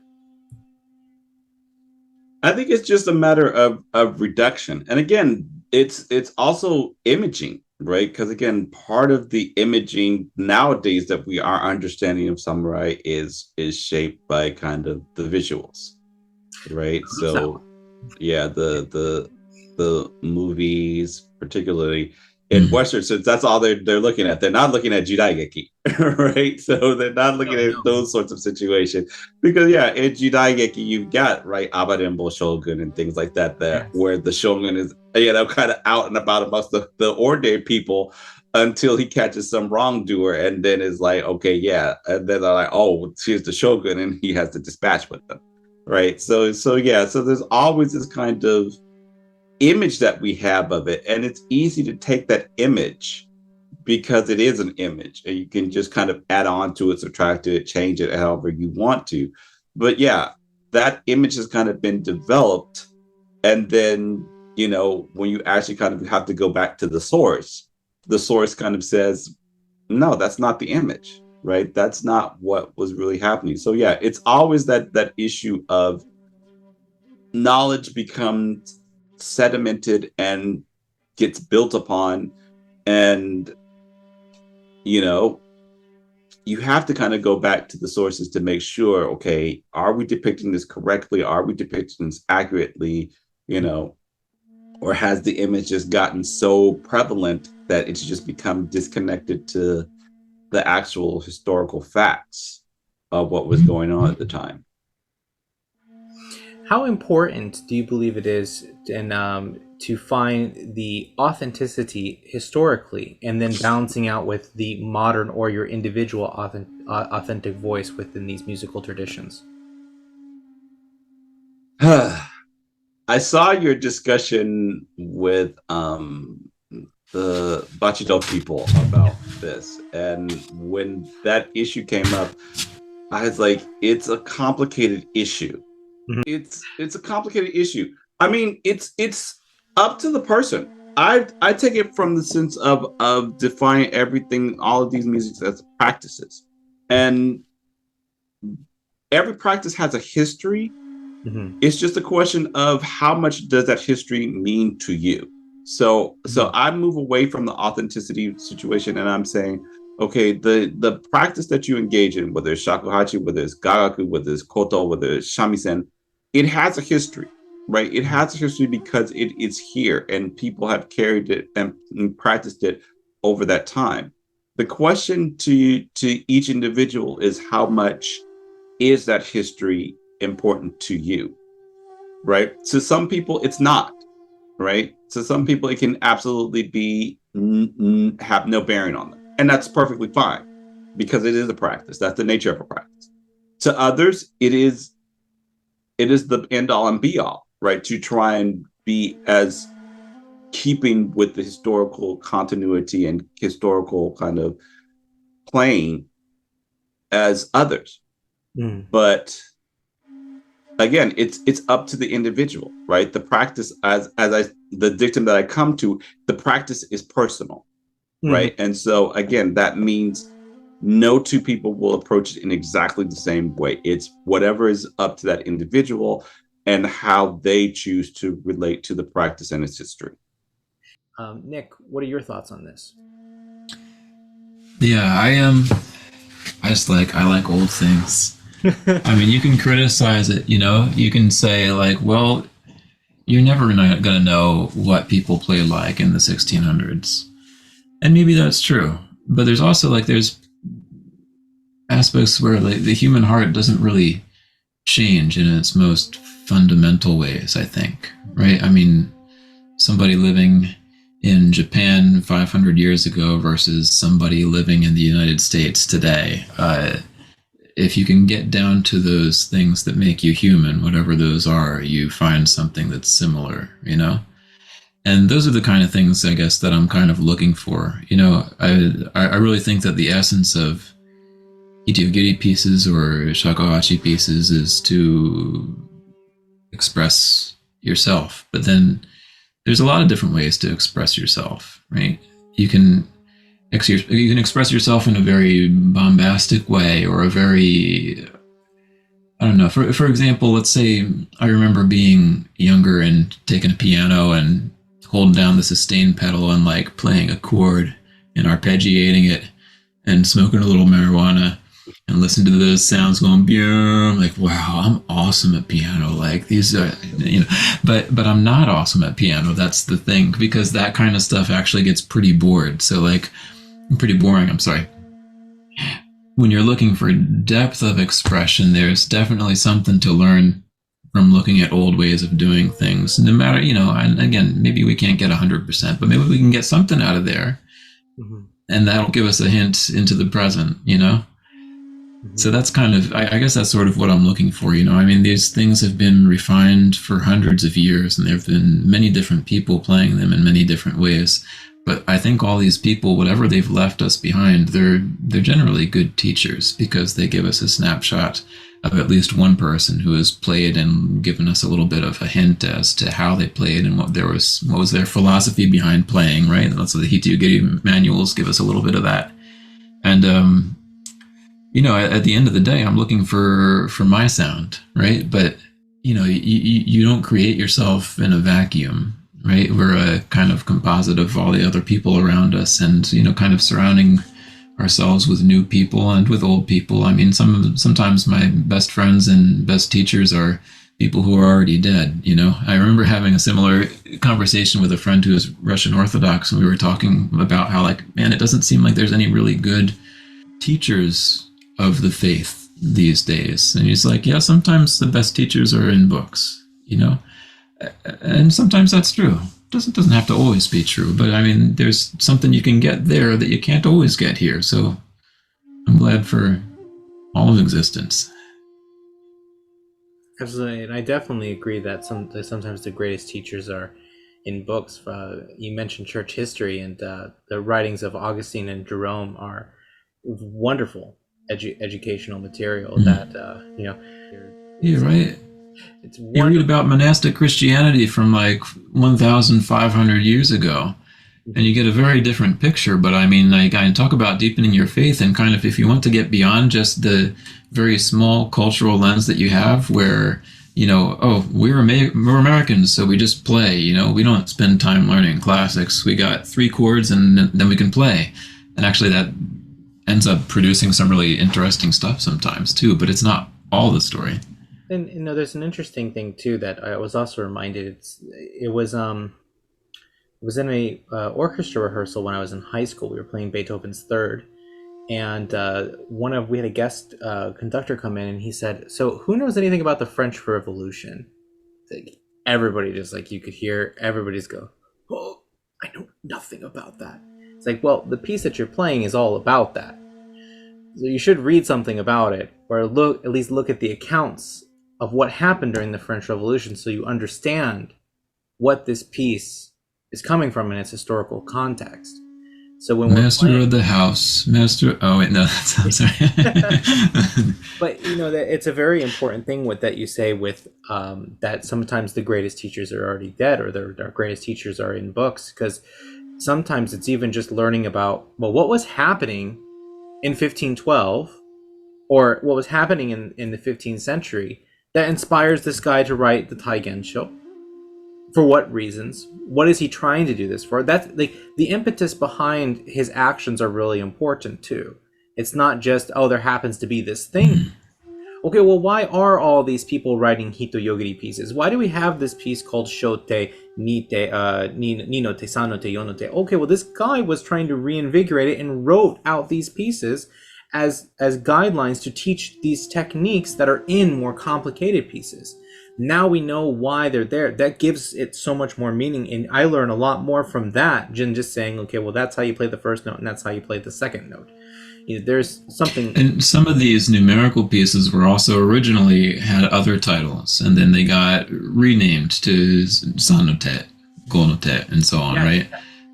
I think it's just a matter of reduction. And again, it's also imaging, right? Because again, part of the imaging nowadays that our understanding of samurai is shaped by kind of the visuals, right? So yeah, the movies, particularly in Western, since that's all they're looking at. They're not looking at Jidaigeki, right? So they're not looking at those sorts of situations. Because yeah, in Jidaigeki, you've got right Abarembo Shogun and things like that, where the shogun is kind of out and about amongst the ordinary people until he catches some wrongdoer, and then is like, okay, yeah, and then they're like, oh, here's the shogun, and he has to dispatch with them, right? So yeah, so there's always this kind of image that we have of it, and it's easy to take that image because it is an image, and you can just kind of add on to it, subtract it, change it however you want to. But yeah, that image has kind of been developed, and then when you actually kind of have to go back to the source kind of says, no, that's not the image, right? That's not what was really happening. So yeah, it's always that issue of knowledge becomes sedimented and gets built upon, and you have to kind of go back to the sources to make sure, okay, are we depicting this correctly, are we depicting this accurately, or has the image just gotten so prevalent that it's just become disconnected to the actual historical facts of what was going on at the time. How important do you believe it is to find the authenticity historically, and then balancing out with the modern or your individual authentic voice within these musical traditions? I saw your discussion with the Bachido people about this, and when that issue came up, I was like, it's a complicated issue. Mm-hmm. It's a complicated issue. I mean, it's up to the person. I take it from the sense of defining everything, all of these musics as practices, and every practice has a history. Mm-hmm. It's just a question of how much does that history mean to you. So I move away from the authenticity situation, and I'm saying, okay, the practice that you engage in, whether it's shakuhachi, whether it's gagaku, whether it's koto, whether it's shamisen, it has a history, right? It has a history because it is here, and people have carried it and practiced it over that time. The question to each individual is, how much is that history important to you, right? To some people, it's not, right? To some people, it can absolutely be have no bearing on them, and that's perfectly fine because it is a practice. That's the nature of a practice. To others, it is the end all and be all, right? To try and be as keeping with the historical continuity and historical kind of playing as others. But again, it's up to the individual, right? The practice, the dictum that I come to, the practice is personal, right? And so again, that means no two people will approach it in exactly the same way. It's whatever is up to that individual and how they choose to relate to the practice and its history. Nick, what are your thoughts on this? Yeah, I like old things. I mean, you can criticize it, you can say like, well, you're never gonna know what people played like in the 1600s. And maybe that's true. But there's also there's aspects where the human heart doesn't really change in its most fundamental ways, I think, right? I mean, somebody living in Japan 500 years ago versus somebody living in the United States today. If you can get down to those things that make you human, whatever those are, you find something that's similar, you know? And those are the kind of things, I guess, that I'm kind of looking for. You know, I really think that the essence of Hitoyogiri pieces or Shakuhachi pieces is to express yourself. But then there's a lot of different ways to express yourself, right? You can you can express yourself in a very bombastic way or a very, I don't know. For example, let's say I remember being younger and taking a piano and holding down the sustain pedal and like playing a chord and arpeggiating it and smoking a little marijuana and listening to those sounds going, I'm like, wow, I'm awesome at piano. Like these are, you know, but I'm not awesome at piano. That's the thing, because that kind of stuff actually gets pretty bored. So like, pretty boring. I'm sorry. When you're looking for depth of expression, there's definitely something to learn from looking at old ways of doing things. No matter, you know, and again, maybe we can't get 100%, but maybe we can get something out of there. Mm-hmm. And that'll give us a hint into the present, you know? Mm-hmm. So that's kind of, I guess that's sort of what I'm looking for, you know? I mean, these things have been refined for hundreds of years, and there have been many different people playing them in many different ways. But I think all these people, whatever they've left us behind, they're generally good teachers, because they give us a snapshot of at least one person who has played and given us a little bit of a hint as to how they played and what was their philosophy behind playing, right? And so the Hitoyogiri manuals give us a little bit of that. And you know, at the end of the day, I'm looking for my sound, right? But you know, you don't create yourself in a vacuum. Right, we're a kind of composite of all the other people around us, and you know, kind of surrounding ourselves with new people and with old people. I mean, sometimes my best friends and best teachers are people who are already dead. You know, I remember having a similar conversation with a friend who is Russian Orthodox, and we were talking about how, like, man, it doesn't seem like there's any really good teachers of the faith these days. And he's like, yeah, sometimes the best teachers are in books. You know. And sometimes that's true. Doesn't have to always be true, but I mean, there's something you can get there that you can't always get here. So I'm glad for all of existence. Absolutely, and I definitely agree that sometimes the greatest teachers are in books. You mentioned church history, and the writings of Augustine and Jerome are wonderful educational material. That you know. Yeah, right. You read about monastic Christianity from like 1,500 years ago, and you get a very different picture. But I mean, like, I talk about deepening your faith, and kind of, if you want to get beyond just the very small cultural lens that you have, where, you know, oh, we're Americans, so we just play. You know, we don't spend time learning classics. We got 3 chords, and then we can play. And actually, that ends up producing some really interesting stuff sometimes too. But it's not all the story. And you know, there's an interesting thing too that I was also reminded. It was in a orchestra rehearsal when I was in high school. We were playing Beethoven's Third, and we had a guest conductor come in, and he said, "So who knows anything about the French Revolution?" Like, everybody, just like, you could hear everybody's go, "Oh, I know nothing about that." It's like, well, the piece that you're playing is all about that, so you should read something about it, or at least look at the accounts of what happened during the French Revolution, so you understand what this piece is coming from in its historical context. So when Master of the House, Master. Oh wait, no, I'm sorry. But you know, that it's a very important thing with that you say with that sometimes the greatest teachers are already dead, or their greatest teachers are in books, because sometimes it's even just learning about, well, what was happening in 1512, or what was happening in the 15th century, that inspires this guy to write the Taigensho. For what reasons? What is he trying to do this for? That's like the impetus behind his actions are really important too. It's not just, oh, there happens to be this thing. Okay, well, why are all these people writing Hitoyogiri pieces? Why do we have this piece called Shote, Nite, Ninote, Sanote, Yonote? Okay, well, this guy was trying to reinvigorate it and wrote out these pieces as guidelines to teach these techniques that are in more complicated pieces. Now we know why they're there. That gives it so much more meaning, and I learn a lot more from that than just saying, okay, well, that's how you play the first note and that's how you play the second note. There's something. And some of these numerical pieces were also originally had other titles, and then they got renamed to Sanotet, Gonotet, and so on, Yeah. right?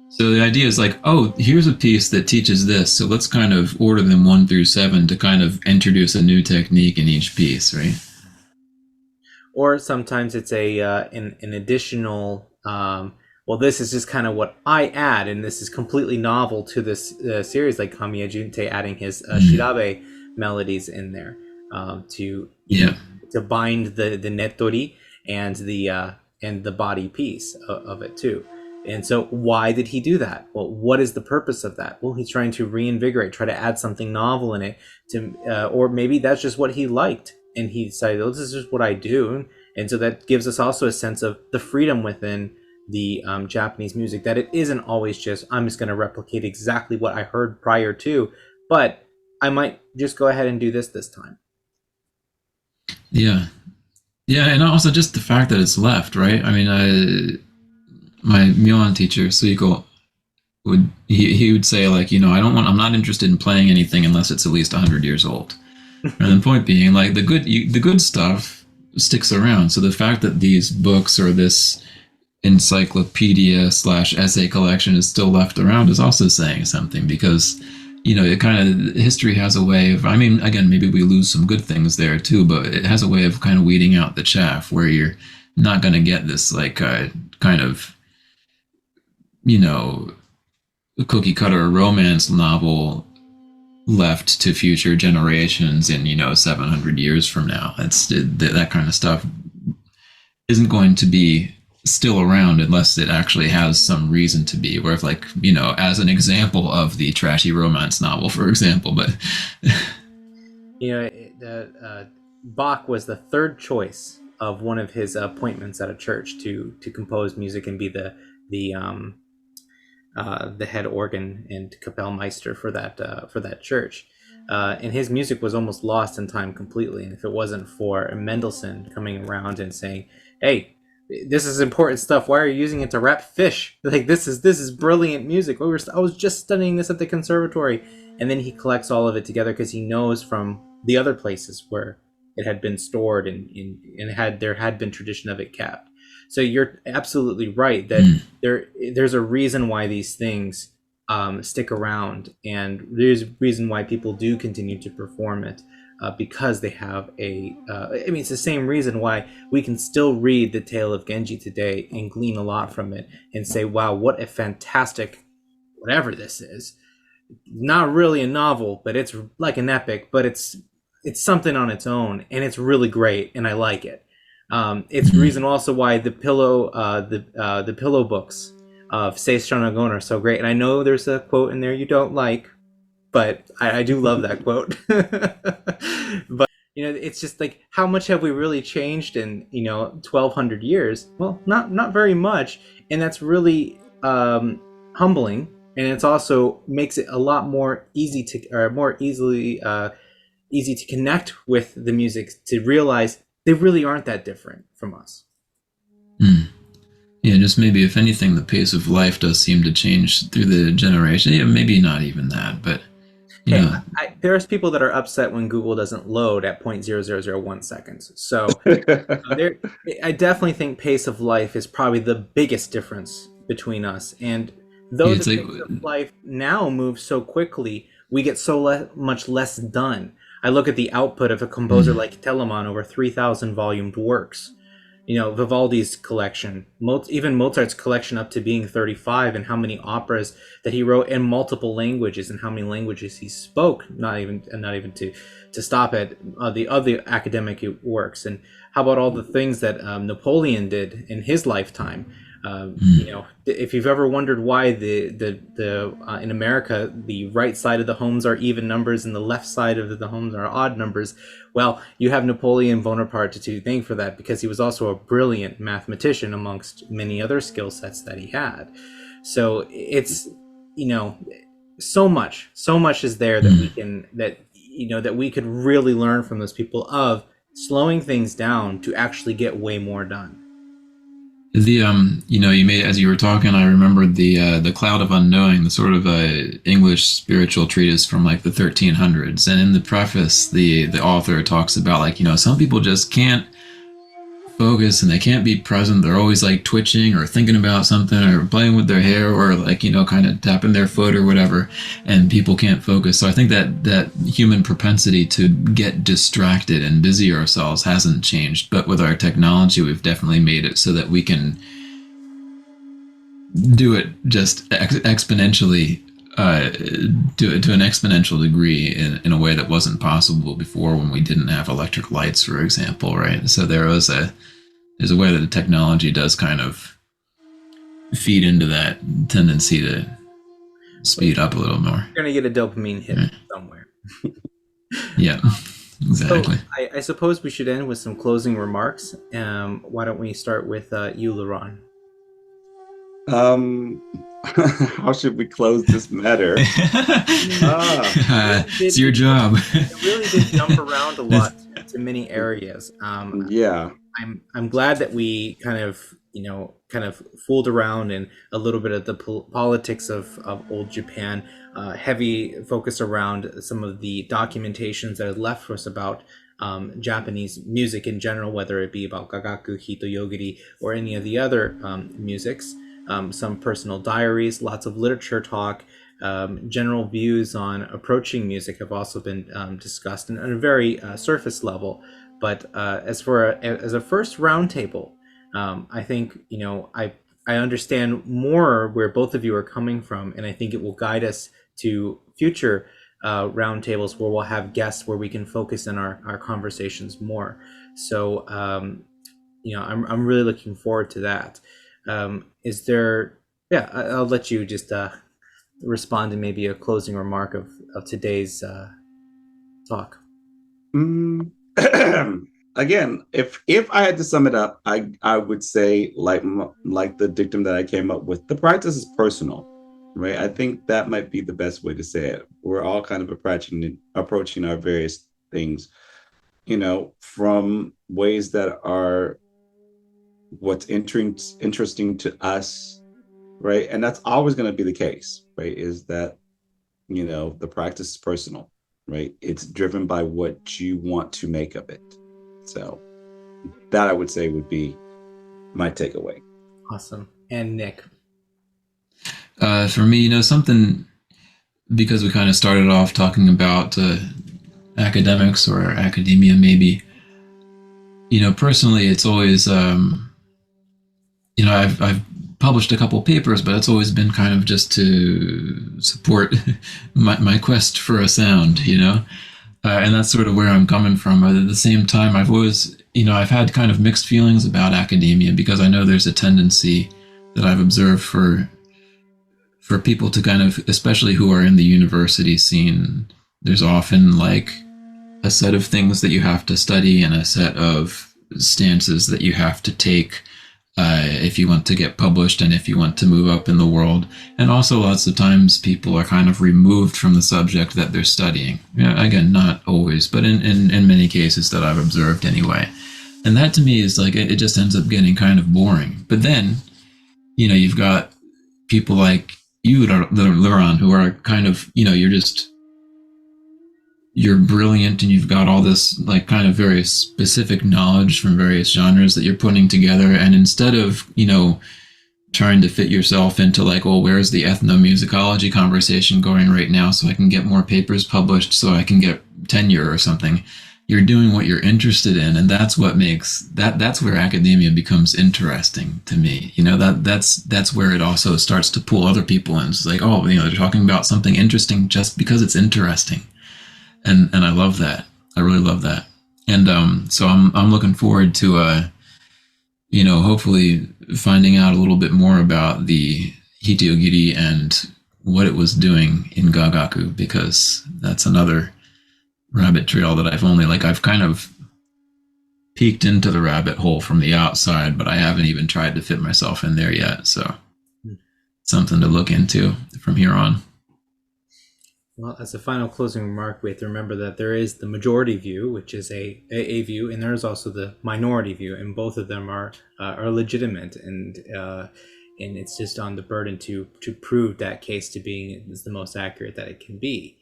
So the idea is like, oh, here's a piece that teaches this, so let's kind of order them 1 through 7 to kind of introduce a new technique in each piece, right? Or sometimes it's an additional, well, this is just kind of what I add, and this is completely novel to this series, like Kamiya Junte adding his shirabe melodies in there, to Yeah. to bind the nettori and the body piece of it too. And so why did he do that? Well, what is the purpose of that? Well, he's trying to reinvigorate, try to add something novel in it, to or maybe that's just what he liked, and he decided, oh, this is just what I do. And so that gives us also a sense of the freedom within the Japanese music, that it isn't always just, I'm just going to replicate exactly what I heard prior to, but I might just go ahead and do this time. Yeah. Yeah, and also just the fact that it's left, right? I mean, my Myoan teacher, Suiko, he would say like, I'm not interested in playing anything unless it's at least 100 years old. And the point being, like, the good stuff sticks around. So the fact that these books or this encyclopedia slash essay collection is still left around is also saying something, because it kind of, history has a way of, I mean, again, maybe we lose some good things there too, but it has a way of kind of weeding out the chaff, where you're not going to get this like kind of cookie cutter romance novel left to future generations in 700 years from now. That kind of stuff isn't going to be still around unless it actually has some reason to be, where if, like, as an example of the trashy romance novel, for example. But Bach was the third choice of one of his appointments at a church to compose music and be the head organ and Kapellmeister for that church. And his music was almost lost in time completely. And if it wasn't for Mendelssohn coming around and saying, "Hey, this is important stuff. Why are you using it to wrap fish? Like, this is brilliant music. I was just studying this at the conservatory." And then he collects all of it together because he knows from the other places where it had been stored, and there had been tradition of it kept. So you're absolutely right that there's a reason why these things stick around, and there's a reason why people do continue to perform it, because they have I mean, it's the same reason why we can still read the Tale of Genji today and glean a lot from it and say, wow, what a fantastic whatever this is. Not really a novel, but it's like an epic, but it's something on its own, and it's really great, and I like it. It's the reason also why the pillow books of Seis Shonagon are so great. And I know there's a quote in there you don't like, but I do love that quote. But it's just like, how much have we really changed in 1,200 years? Well, not very much, and that's really humbling. And it's also makes it a lot more easy to connect with the music, to realize they really aren't that different from us. Yeah, just maybe, if anything, the pace of life does seem to change through the generation. Yeah, maybe not even that, but yeah. There's people that are upset when Google doesn't load at 0.0001 seconds. So I definitely think pace of life is probably the biggest difference between us. And though the pace of life now moves so quickly, we get so much less done. I look at the output of a composer like Telemann, over 3,000 volumed works. Vivaldi's collection, even Mozart's collection up to being 35, and how many operas that he wrote in multiple languages, and how many languages he spoke, not even to stop at the other academic works. And how about all the things that Napoleon did in his lifetime? If you've ever wondered why the in America the right side of the homes are even numbers and the left side of the homes are odd numbers, well, you have Napoleon Bonaparte to thank for that, because he was also a brilliant mathematician amongst many other skill sets that he had. So it's so much is there that we can, that that we could really learn from those people of slowing things down to actually get way more done. The you made as you were talking, I remembered the Cloud of Unknowing, the sort of English spiritual treatise from like the 1300s, and in the preface, the author talks about like some people just can't focus and they can't be present. They're always like twitching or thinking about something or playing with their hair or like kind of tapping their foot or whatever, and people can't focus. So I think that human propensity to get distracted and busy ourselves hasn't changed, but with our technology we've definitely made it so that we can do it just exponentially, do it to an exponential degree in a way that wasn't possible before when we didn't have electric lights, for example, right? So there's a way that the technology does kind of feed into that tendency to speed up a little more. You're going to get a dopamine hit somewhere. Yeah, exactly. So I suppose we should end with some closing remarks. Why don't we start with you, LeRon? How should we close this matter? It's your job. It really did jump around a lot to many areas. Yeah. I'm glad that we kind of fooled around in a little bit of the politics of old Japan, heavy focus around some of the documentations that are left for us about Japanese music in general, whether it be about gagaku, hitoyogiri, or any of the other musics. Some personal diaries, lots of literature talk, general views on approaching music have also been discussed on a very surface level. But as a first roundtable, I think I understand more where both of you are coming from, and I think it will guide us to future roundtables where we'll have guests where we can focus in our conversations more. So I'm really looking forward to that. Is there? Yeah, I'll let you just respond to maybe a closing remark of today's talk. Again, if I had to sum it up, I would say like the dictum that I came up with. The practice is personal, right? I think that might be the best way to say it. We're all kind of approaching our various things, from ways that are what's interesting to us, right? And that's always going to be the case, right? Is that the practice is personal, right? It's driven by what you want to make of it. So that I would say would be my takeaway. Awesome. And Nick? For me, something, because we kind of started off talking about academics or academia maybe, personally it's always, I've published a couple papers, but it's always been kind of just to support my quest for a sound, and that's sort of where I'm coming from. But at the same time, I've always, I've had kind of mixed feelings about academia, because I know there's a tendency that I've observed for people to kind of, especially who are in the university scene, there's often like a set of things that you have to study and a set of stances that you have to take if you want to get published and if you want to move up in the world. And also lots of times people are kind of removed from the subject that they're studying. Again, not always, but in many cases that I've observed anyway. And that to me is like, it just ends up getting kind of boring. But then, you've got people like you, LeRon, who are kind of, you're brilliant and you've got all this like kind of very specific knowledge from various genres that you're putting together. And instead of, trying to fit yourself into like, well, where's the ethnomusicology conversation going right now so I can get more papers published so I can get tenure or something, you're doing what you're interested in. And that's what makes that's where academia becomes interesting to me. That's where it also starts to pull other people in. It's like, oh, they're talking about something interesting just because it's interesting. And I love that. I really love that. And so I'm looking forward to hopefully finding out a little bit more about the hitoyogiri and what it was doing in gagaku, because that's another rabbit trail that I've kind of peeked into the rabbit hole from the outside, but I haven't even tried to fit myself in there yet. So something to look into from here on. Well, as a final closing remark, we have to remember that there is the majority view, which is a view, and there is also the minority view, and both of them are legitimate, and it's just on the burden to prove that case to being is the most accurate that it can be.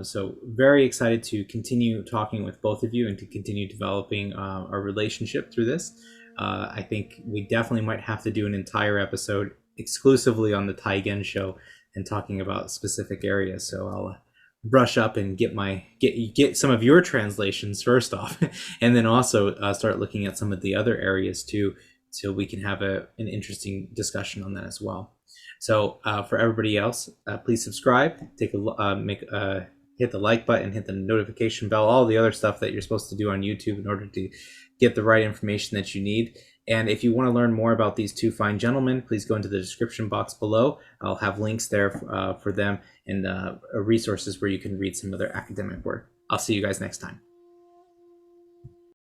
So very excited to continue talking with both of you and to continue developing our relationship through this. I think we definitely might have to do an entire episode exclusively on the Taigen show and talking about specific areas. So I'll brush up and get some of your translations first off, and then also start looking at some of the other areas too, so we can have an interesting discussion on that as well. So for everybody else, please subscribe, take a hit the like button, hit the notification bell, all the other stuff that you're supposed to do on YouTube in order to get the right information that you need. And if you want to learn more about these two fine gentlemen, please go into the description box below. I'll have links there for them and resources where you can read some of their academic work. I'll see you guys next time.